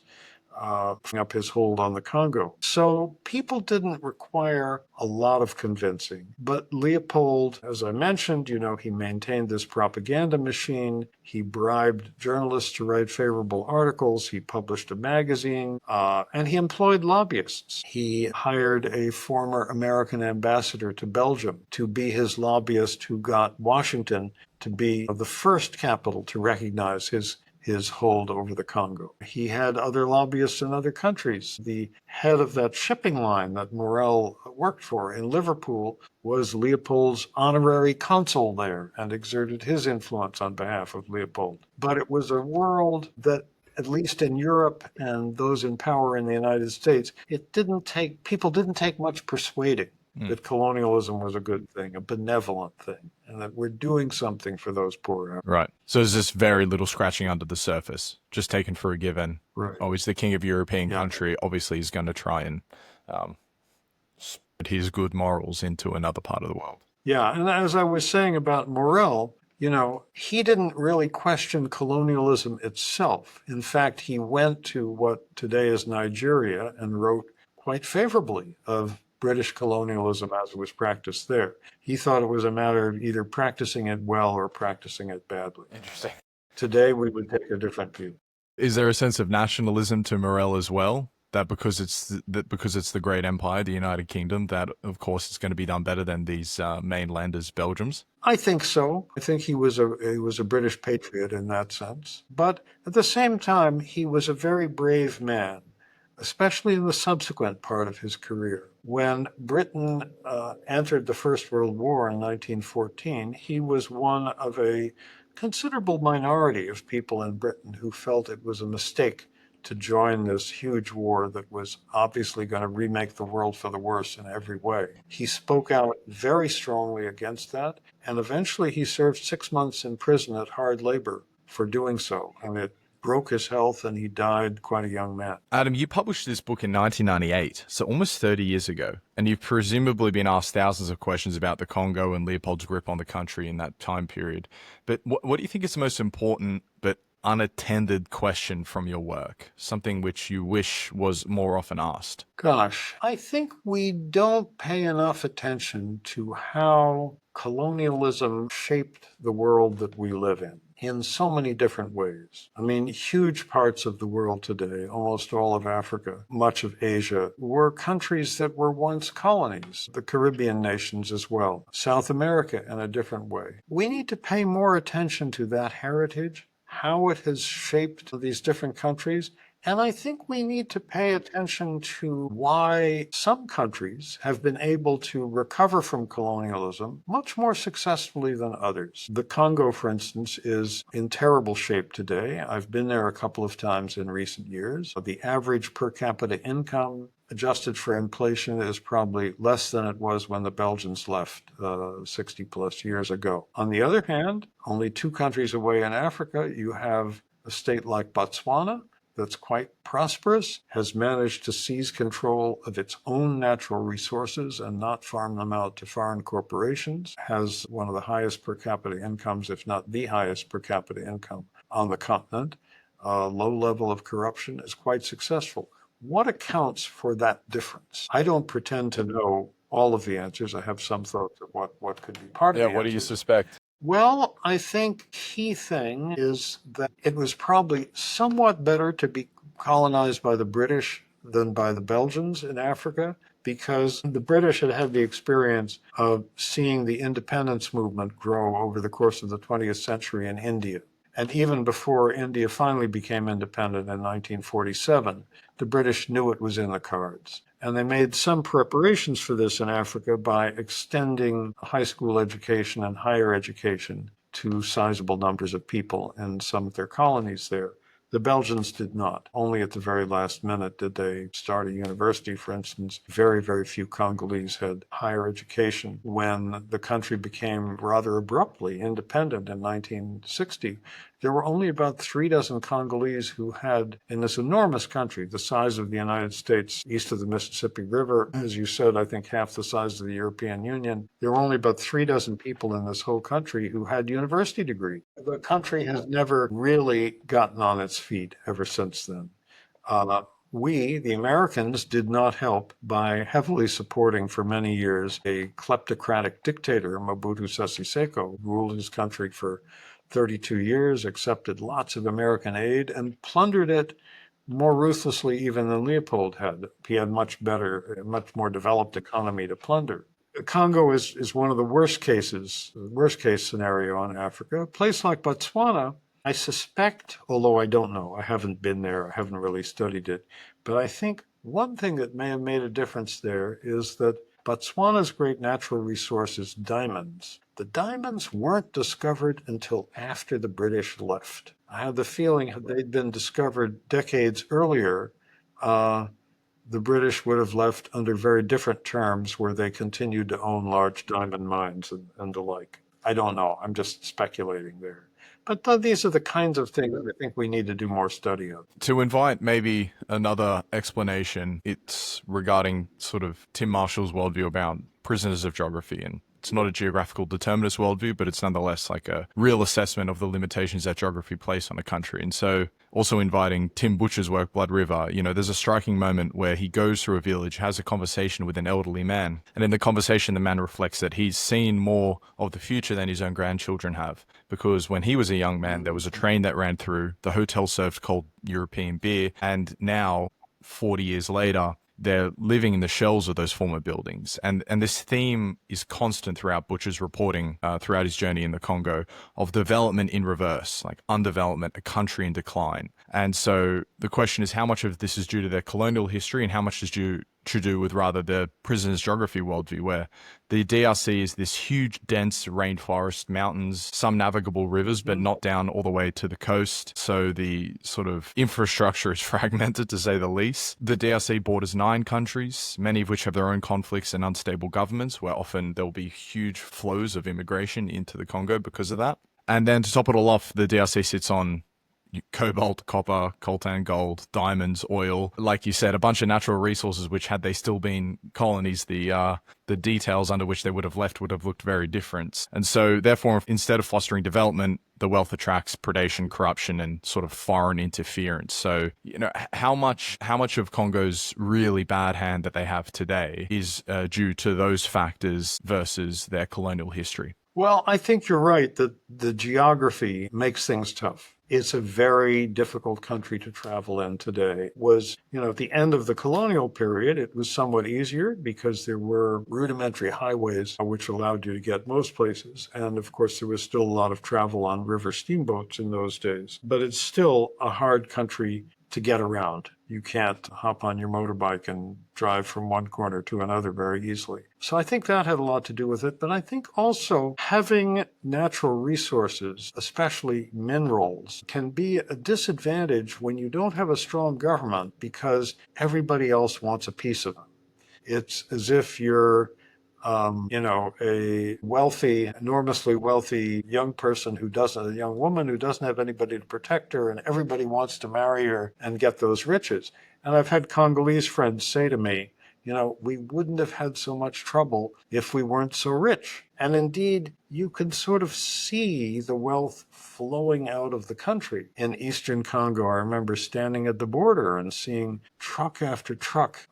putting up his hold on the Congo. So people didn't require a lot of convincing. But Leopold, as I mentioned, he maintained this propaganda machine. He bribed journalists to write favorable articles. He published a magazine, and he employed lobbyists. He hired a former American ambassador to Belgium to be his lobbyist, who got Washington to be the first capital to recognize his hold over the Congo. He had other lobbyists in other countries. The head of that shipping line that Morel worked for in Liverpool was Leopold's honorary consul there and exerted his influence on behalf of Leopold. But it was a world that at least in Europe and those in power in the United States, people didn't take much persuading that colonialism was a good thing, a benevolent thing, and that we're doing something for those poor. Right. So there's just very little scratching under the surface, just taken for a given. Right. Oh, he's the king of a European Yeah. country. Obviously, he's going to try and spread his good morals into another part of the world. Yeah, and as I was saying about Morrell, he didn't really question colonialism itself. In fact, he went to what today is Nigeria and wrote quite favorably of British colonialism as it was practiced there. He thought it was a matter of either practicing it well or practicing it badly. Interesting. Today, we would take a different view. Is there a sense of nationalism to Morel as well? That because it's the great empire, the United Kingdom, that of course it's going to be done better than these mainlanders, Belgians. I think so. I think he was a British patriot in that sense. But at the same time, he was a very brave man, especially in the subsequent part of his career. When Britain entered the First World War in 1914, he was one of a considerable minority of people in Britain who felt it was a mistake to join this huge war that was obviously going to remake the world for the worse in every way. He spoke out very strongly against that, and eventually he served 6 months in prison at hard labor for doing so. And it broke his health, and he died quite a young man. Adam, you published this book in 1998, so almost 30 years ago, and you've presumably been asked thousands of questions about the Congo and Leopold's grip on the country in that time period. But what do you think is the most important but unattended question from your work? Something which you wish was more often asked? Gosh, I think we don't pay enough attention to how colonialism shaped the world that we live in so many different ways. I mean, huge parts of the world today, almost all of Africa, much of Asia, were countries that were once colonies, the Caribbean nations as well, South America in a different way. We need to pay more attention to that heritage, how it has shaped these different countries. And I think we need to pay attention to why some countries have been able to recover from colonialism much more successfully than others. The Congo, for instance, is in terrible shape today. I've been there a couple of times in recent years. The average per capita income, adjusted for inflation, is probably less than it was when the Belgians left 60 plus years ago. On the other hand, only 2 countries away in Africa, you have a state like Botswana that's quite prosperous, has managed to seize control of its own natural resources and not farm them out to foreign corporations, has one of the highest per capita incomes, if not the highest per capita income on the continent. Low level of corruption, is quite successful. What accounts for that difference? I don't pretend to know all of the answers. I have some thoughts of what could be part of the Yeah, what do you answers. suspect? Well, I think key thing is that it was probably somewhat better to be colonized by the British than by the Belgians in Africa, because the British had had the experience of seeing the independence movement grow over the course of the 20th century in India. And even before India finally became independent in 1947, the British knew it was in the cards. And they made some preparations for this in Africa by extending high school education and higher education to sizable numbers of people in some of their colonies there. The Belgians did not. Only at the very last minute did they start a university, for instance. Very, very few Congolese had higher education. When the country became rather abruptly independent in 1960, there were only about 3 dozen Congolese who had, in this enormous country, the size of the United States, east of the Mississippi River, as you said, I think half the size of the European Union, there were only about 3 dozen people in this whole country who had university degrees. The country has never really gotten on its feet ever since then. We, the Americans, did not help by heavily supporting for many years a kleptocratic dictator, Mobutu Sese Seko, who ruled his country for 32 years, accepted lots of American aid, and plundered it more ruthlessly even than Leopold had. He had much more developed economy to plunder. Congo is one of the worst case scenario in Africa. A place like Botswana, I suspect, although I don't know, I haven't been there, I haven't really studied it, but I think one thing that may have made a difference there is that Botswana's great natural resource is diamonds. The diamonds weren't discovered until after the British left. I have the feeling had they'd been discovered decades earlier, uh, the British would have left under very different terms where they continued to own large diamond mines and the like. I don't know. I'm just speculating there. But these are the kinds of things I think we need to do more study of. To invite maybe another explanation, it's regarding sort of Tim Marshall's worldview about prisoners of geography. And it's not a geographical determinist worldview, but it's nonetheless like a real assessment of the limitations that geography place on a country. And so also inviting Tim Butcher's work, Blood River, there's a striking moment where he goes through a village, has a conversation with an elderly man. And in the conversation, the man reflects that he's seen more of the future than his own grandchildren have. Because when he was a young man, there was a train that ran through, the hotel served cold European beer, and now, 40 years later, they're living in the shells of those former buildings. And this theme is constant throughout Butcher's reporting, throughout his journey in the Congo, of development in reverse, like undevelopment, a country in decline. And so the question is, how much of this is due to their colonial history and how much is due to do with rather the prisoners' geography worldview, where the DRC is this huge, dense rainforest, mountains, some navigable rivers, but not down all the way to the coast. So the sort of infrastructure is fragmented, to say the least. The DRC borders 9 countries, many of which have their own conflicts and unstable governments, where often there'll be huge flows of immigration into the Congo because of that. And then to top it all off, the DRC sits on cobalt, copper, coltan, gold, diamonds, oil, like you said, a bunch of natural resources which, had they still been colonies, the details under which they would have left would have looked very different. And so therefore, instead of fostering development, the wealth attracts predation, corruption, and sort of foreign interference. So, how much of Congo's really bad hand that they have today is due to those factors versus their colonial history? Well, I think you're right that the geography makes things tough. It's a very difficult country to travel in today. At the end of the colonial period, it was somewhat easier because there were rudimentary highways which allowed you to get most places. And of course, there was still a lot of travel on river steamboats in those days. But it's still a hard country to get around. You can't hop on your motorbike and drive from one corner to another very easily. So I think that had a lot to do with it. But I think also having natural resources, especially minerals, can be a disadvantage when you don't have a strong government because everybody else wants a piece of them. It's as if you're a wealthy, enormously wealthy young woman who doesn't have anybody to protect her, and everybody wants to marry her and get those riches. And I've had Congolese friends say to me, we wouldn't have had so much trouble if we weren't so rich. And indeed, you can sort of see the wealth flowing out of the country. In eastern Congo, I remember standing at the border and seeing truck after truck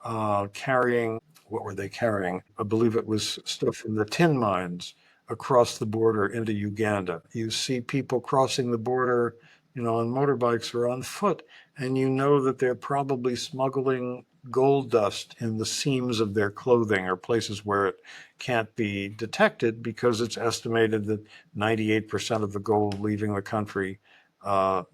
carrying. What were they carrying? I believe it was stuff from the tin mines across the border into Uganda. You see people crossing the border, on motorbikes or on foot, and you know that they're probably smuggling gold dust in the seams of their clothing or places where it can't be detected because it's estimated that 98% of the gold leaving the country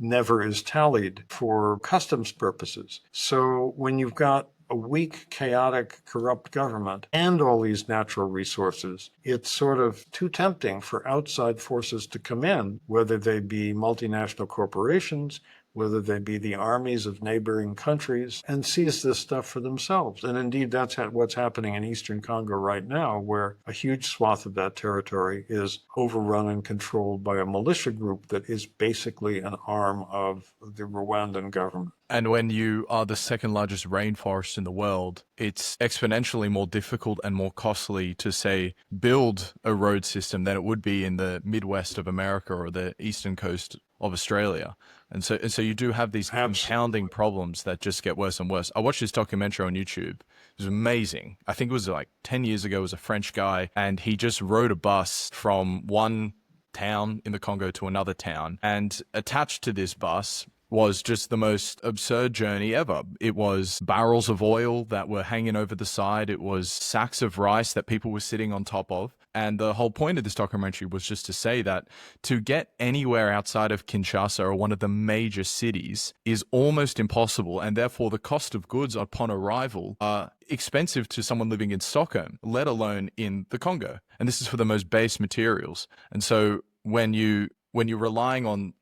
never is tallied for customs purposes. So when you've got a weak, chaotic, corrupt government and all these natural resources, it's sort of too tempting for outside forces to come in, whether they be multinational corporations, whether they be the armies of neighboring countries, and seize this stuff for themselves. And indeed, that's what's happening in eastern Congo right now, where a huge swath of that territory is overrun and controlled by a militia group that is basically an arm of the Rwandan government. And when you are the second largest rainforest in the world, it's exponentially more difficult and more costly to, say, build a road system than it would be in the Midwest of America or the eastern coast of Australia. And so you do have these compounding problems that just get worse and worse. I watched this documentary on YouTube. It was amazing. I think it was like 10 years ago. It was a French guy, and he just rode a bus from one town in the Congo to another town. And attached to this bus was just the most absurd journey ever. It was barrels of oil that were hanging over the side. It was sacks of rice that people were sitting on top of. And the whole point of this documentary was just to say that to get anywhere outside of Kinshasa or one of the major cities is almost impossible. And therefore, the cost of goods upon arrival are expensive to someone living in Stockholm, let alone in the Congo. And this is for the most base materials. And so when you're relying on,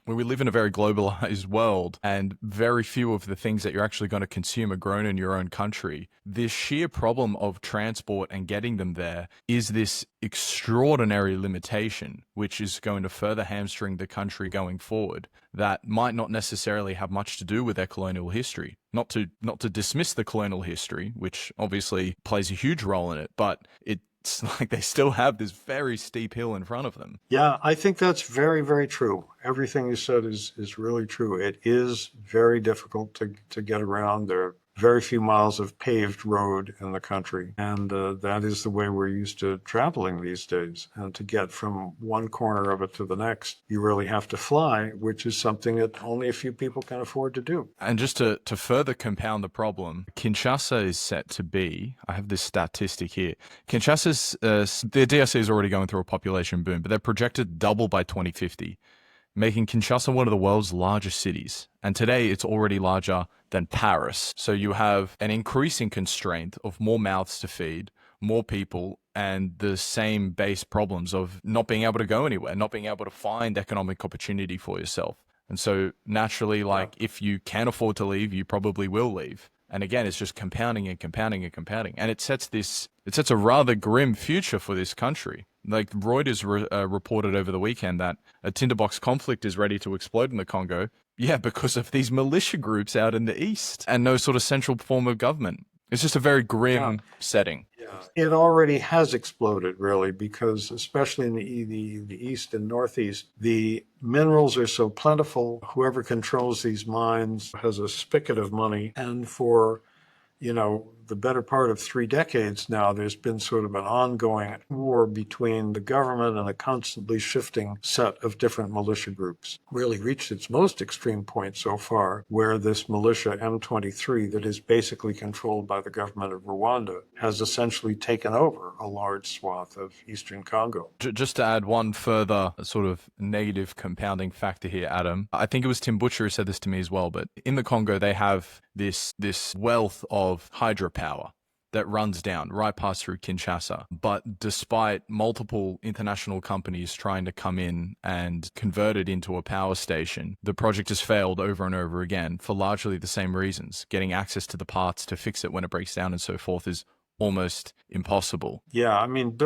when we live in a very globalized world and very few of the things that you're actually going to consume are grown in your own country, this sheer problem of transport and getting them there is this extraordinary limitation, which is going to further hamstring the country going forward, that might not necessarily have much to do with their colonial history. Not to dismiss the colonial history, which obviously plays a huge role in it, but it's like they still have this very steep hill in front of them. Yeah, I think that's very, very true. Everything you said is really true. It is very difficult to get around. There are very few miles of paved road in the country, and that is the way we're used to traveling these days. And to get from one corner of it to the next, you really have to fly, which is something that only a few people can afford to do. And just to further compound the problem, Kinshasa is set to be, I have this statistic here, Kinshasa's, the DRC is already going through a population boom, but they're projected to double by 2050, making Kinshasa one of the world's largest cities. And today it's already larger than Paris. So you have an increasing constraint of more mouths to feed, more people, and the same base problems of not being able to go anywhere, not being able to find economic opportunity for yourself. And so naturally, like, if you can afford to leave, you probably will leave. And again, it's just compounding and compounding and compounding. And it sets a rather grim future for this country. Like Reuters reported over the weekend that a tinderbox conflict is ready to explode in the Congo. Yeah, because of these militia groups out in the east and no sort of central form of government. It's just a very grim setting. It already has exploded, really, because especially in the east and northeast, the minerals are so plentiful. Whoever controls these mines has a spigot of money. And for, the better part of 3 decades now, there's been sort of an ongoing war between the government and a constantly shifting set of different militia groups. Really reached its most extreme point so far, where this militia M23 that is basically controlled by the government of Rwanda has essentially taken over a large swath of eastern Congo. Just to add one further sort of negative compounding factor here, Adam, I think it was Tim Butcher who said this to me as well, but in the Congo, they have this wealth of hydropower that runs down right past through Kinshasa. But despite multiple international companies trying to come in and convert it into a power station, the project has failed over and over again for largely the same reasons. Getting access to the parts to fix it when it breaks down and so forth is almost impossible. Yeah, I mean,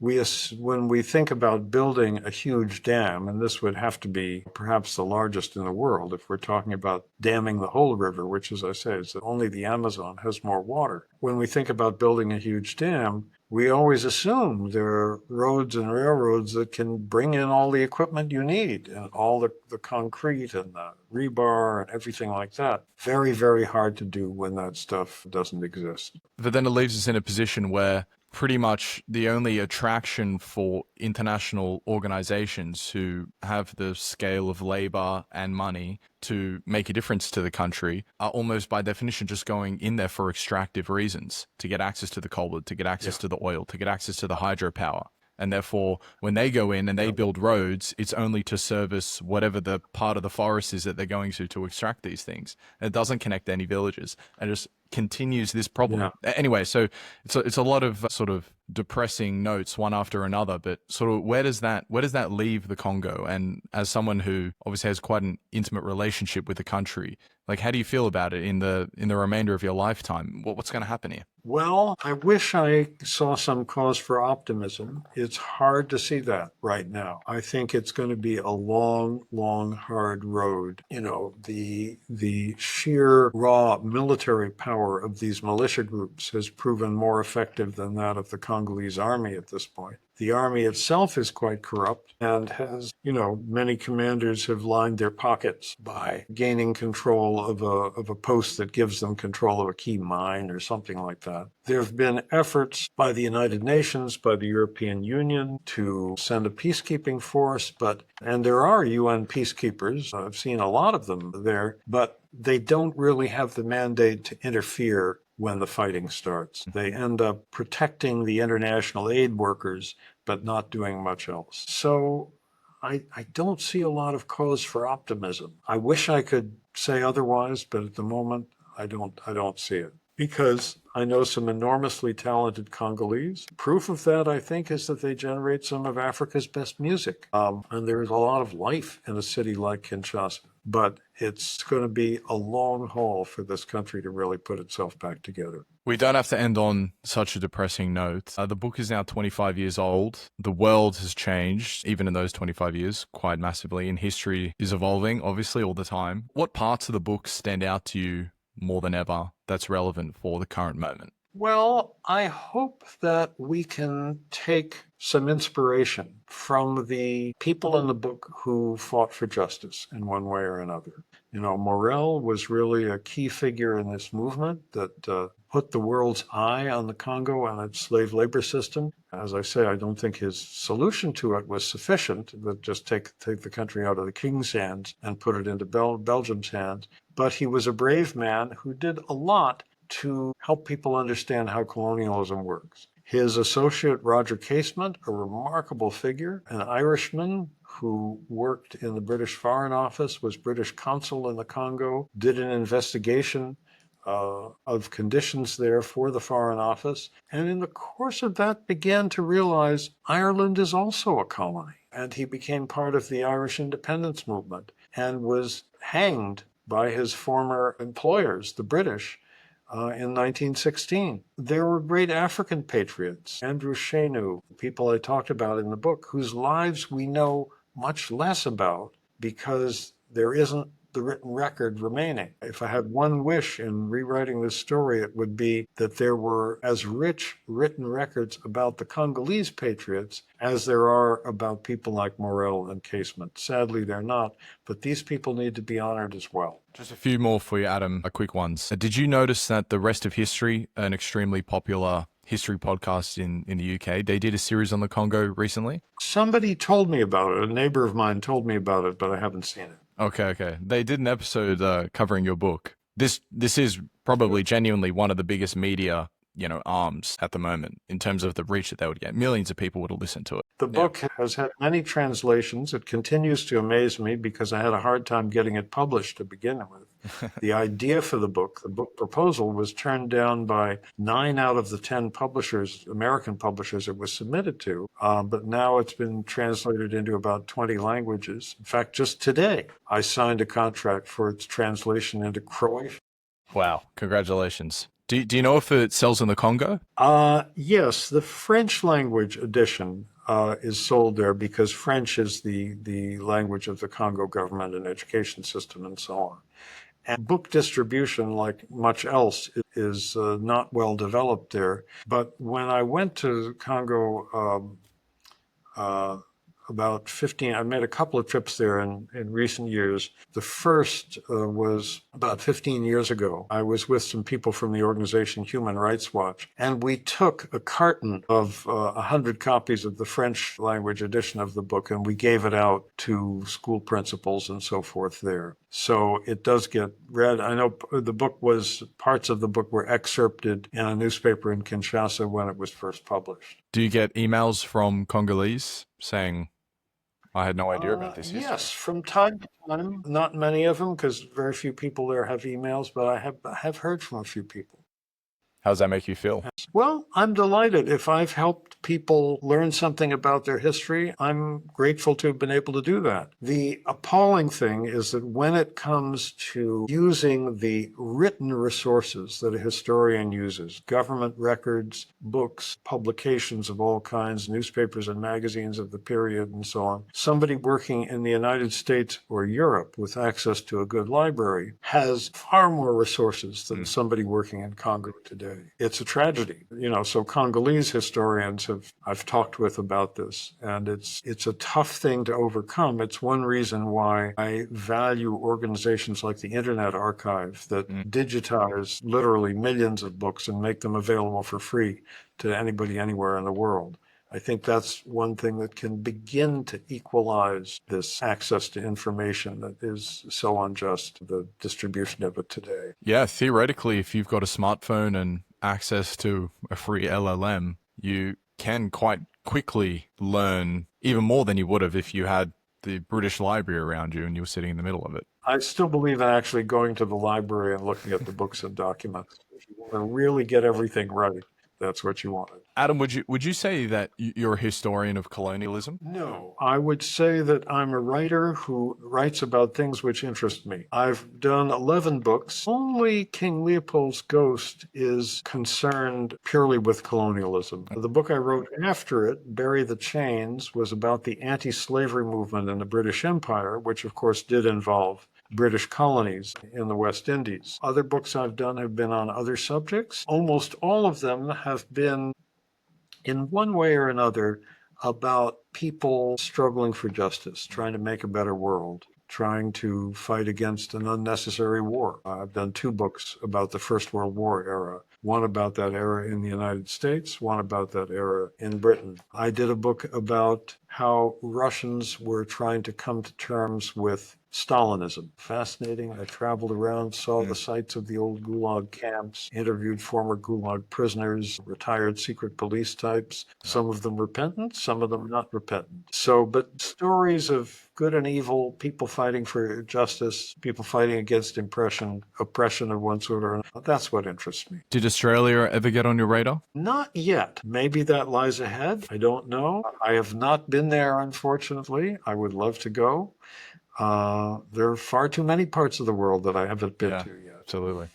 when we think about building a huge dam, and this would have to be perhaps the largest in the world if we're talking about damming the whole river, which, as I say, is that only the Amazon has more water. When we think about building a huge dam, we always assume there are roads and railroads that can bring in all the equipment you need and all the concrete and the rebar and everything like that. Very, very hard to do when that stuff doesn't exist. But then it leaves us in a position where pretty much the only attraction for international organizations who have the scale of labor and money to make a difference to the country are almost by definition just going in there for extractive reasons, to get access to the cobalt, to get access to the oil, to get access to the hydropower. And therefore, when they go in and they build roads, it's only to service whatever the part of the forest is that they're going to extract these things. And it doesn't connect any villages and just continues this problem. Anyway, so it's a lot of sort of depressing notes one after another, but sort of where does that leave the Congo? And as someone who obviously has quite an intimate relationship with the country, like, how do you feel about it in the remainder of your lifetime? What's going to happen here? Well, I wish I saw some cause for optimism. It's hard to see that right now. I think it's going to be a long, long, hard road. The sheer raw military power of these militia groups has proven more effective than that of the Congolese army at this point. The army itself is quite corrupt and has, many commanders have lined their pockets by gaining control of a post that gives them control of a key mine or something like that. There have been efforts by the United Nations, by the European Union to send a peacekeeping force, and there are UN peacekeepers. I've seen a lot of them there, but they don't really have the mandate to interfere when the fighting starts. They end up protecting the international aid workers, but not doing much else. So I don't see a lot of cause for optimism. I wish I could say otherwise, but at the moment, I don't see it. Because I know some enormously talented Congolese. Proof of that, I think, is that they generate some of Africa's best music. And there is a lot of life in a city like Kinshasa. But it's going to be a long haul for this country to really put itself back together. We don't have to end on such a depressing note. The book is now 25 years old. The world has changed, even in those 25 years, quite massively, and history is evolving, obviously, all the time. What parts of the book stand out to you more than ever that's relevant for the current moment? Well, I hope that we can take some inspiration from the people in the book who fought for justice in one way or another. Morel was really a key figure in this movement that put the world's eye on the Congo and its slave labor system. As I say, I don't think his solution to it was sufficient, that just take the country out of the king's hands and put it into Belgium's hands. But he was a brave man who did a lot to help people understand how colonialism works. His associate, Roger Casement, a remarkable figure, an Irishman who worked in the British Foreign Office, was British consul in the Congo, did an investigation of conditions there for the Foreign Office, and in the course of that began to realize Ireland is also a colony. And he became part of the Irish independence movement and was hanged by his former employers, the British, in 1916. There were great African patriots, Andrew Shenu, people I talked about in the book, whose lives we know much less about because there isn't the written record remaining. If I had one wish in rewriting this story, it would be that there were as rich written records about the Congolese patriots as there are about people like Morel and Casement. Sadly, they're not, but these people need to be honored as well. Just a few more for you, Adam, quick ones. Did you notice that The Rest of History, an extremely popular history podcast in the UK, they did a series on the Congo recently? Somebody told me about it. A neighbor of mine told me about it, but I haven't seen it. Okay. They did an episode covering your book. This is probably genuinely one of the biggest media, arms at the moment in terms of the reach that they would get. Millions of people would listen to it. The book has had many translations. It continues to amaze me because I had a hard time getting it published to begin with. The idea for the book proposal, was turned down by 9 out of the 10 publishers, American publishers it was submitted to. But now it's been translated into about 20 languages. In fact, just today, I signed a contract for its translation into Croatian. Wow. Congratulations. Do you know if it sells in the Congo? Yes, the French language edition is sold there because French is the language of the Congo government and education system and so on. And book distribution, like much else, is not well developed there. But when I went to Congo about 15, I made a couple of trips there in recent years. The first was about 15 years ago. I was with some people from the organization Human Rights Watch, and we took a carton of 100 copies of the French language edition of the book, and we gave it out to school principals and so forth there. So it does get read. I know parts of the book were excerpted in a newspaper in Kinshasa when it was first published. Do you get emails from Congolese saying, I had no idea about this history? Yes, from time to time. Not many of them, because very few people there have emails, but I have heard from a few people. How does that make you feel? Well, I'm delighted. If I've helped people learn something about their history, I'm grateful to have been able to do that. The appalling thing is that when it comes to using the written resources that a historian uses, government records, books, publications of all kinds, newspapers and magazines of the period and so on, somebody working in the United States or Europe with access to a good library has far more resources than somebody working in Congo today. It's a tragedy. So Congolese historians I've talked with about this, and it's a tough thing to overcome. It's one reason why I value organizations like the Internet Archive that digitize literally millions of books and make them available for free to anybody anywhere in the world. I think that's one thing that can begin to equalize this access to information that is so unjust, the distribution of it today. Yeah, theoretically, if you've got a smartphone and access to a free LLM, you can quite quickly learn even more than you would have if you had the British Library around you and you were sitting in the middle of it. I still believe in actually going to the library and looking at the books and documents. If you want to really get everything right, that's what you wanted. Adam, would you say that you're a historian of colonialism? No, I would say that I'm a writer who writes about things which interest me. I've done 11 books. Only King Leopold's Ghost is concerned purely with colonialism. The book I wrote after it, Bury the Chains, was about the anti-slavery movement in the British Empire, which of course did involve British colonies in the West Indies. Other books I've done have been on other subjects. Almost all of them have been, in one way or another, about people struggling for justice, trying to make a better world, trying to fight against an unnecessary war. I've done 2 books about the First World War era, one about that era in the United States, one about that era in Britain. I did a book about how Russians were trying to come to terms with Stalinism. Fascinating. I traveled around, saw the sites of the old Gulag camps, interviewed former Gulag prisoners, retired secret police types, some of them repentant, some of them not repentant. But stories of good and evil, people fighting for justice, people fighting against oppression of one sort or another, that's what interests me. Did Australia ever get on your radar? Not yet. Maybe that lies ahead. I don't know. I have not been there, unfortunately. I would love to go. There are far too many parts of the world that I haven't been to yet. Absolutely.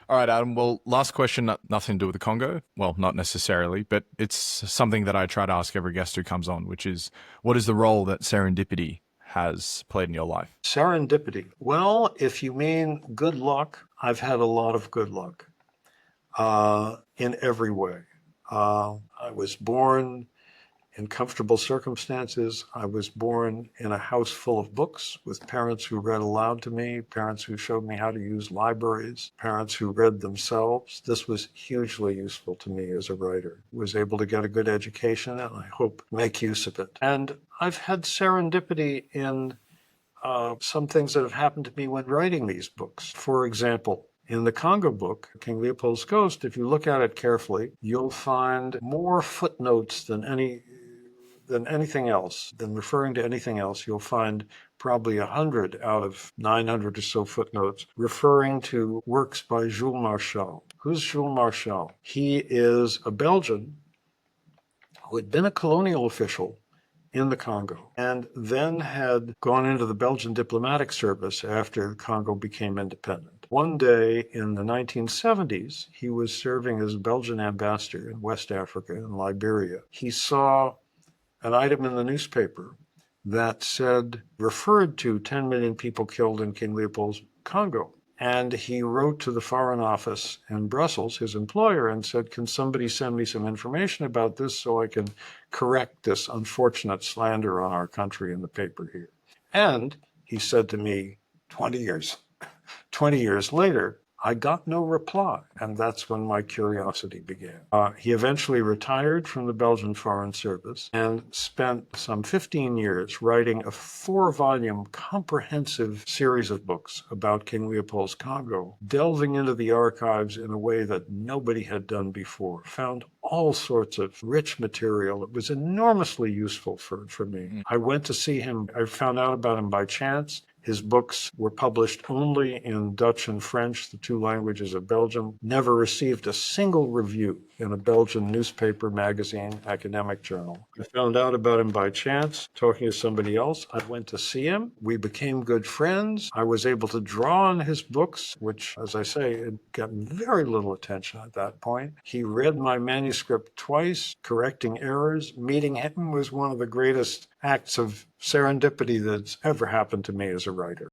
All right, Adam. Well, last question, nothing to do with the Congo. Well, not necessarily, but it's something that I try to ask every guest who comes on, which is, what is the role that serendipity has played in your life? Serendipity. Well, if you mean good luck, I've had a lot of good luck in every way. I was born in comfortable circumstances. I was born in a house full of books with parents who read aloud to me, parents who showed me how to use libraries, parents who read themselves. This was hugely useful to me as a writer. I was able to get a good education and I hope make use of it. And I've had serendipity in some things that have happened to me when writing these books. For example, in the Congo book, King Leopold's Ghost, if you look at it carefully, you'll find more footnotes than anything else, than referring to anything else. You'll find probably 100 out of 900 or so footnotes referring to works by Jules Marchal. Who's Jules Marchal? He is a Belgian who had been a colonial official in the Congo and then had gone into the Belgian diplomatic service after Congo became independent. One day in the 1970s, he was serving as Belgian ambassador in West Africa and Liberia. He saw an item in the newspaper that referred to 10 million people killed in King Leopold's Congo. And he wrote to the Foreign Office in Brussels, his employer, and said, can somebody send me some information about this so I can correct this unfortunate slander on our country in the paper here? And he said to me, 20 years later, I got no reply, and that's when my curiosity began. He eventually retired from the Belgian Foreign Service and spent some 15 years writing a 4-volume comprehensive series of books about King Leopold's Congo, delving into the archives in a way that nobody had done before, found all sorts of rich material. It was enormously useful for me. I went to see him. I found out about him by chance. His books were published only in Dutch and French, the 2 languages of Belgium, never received a single review in a Belgian newspaper, magazine, academic journal. I found out about him by chance, talking to somebody else. I went to see him. We became good friends. I was able to draw on his books, which, as I say, had gotten very little attention at that point. He read my manuscript twice, correcting errors. Meeting him was one of the greatest acts of serendipity that's ever happened to me as a writer.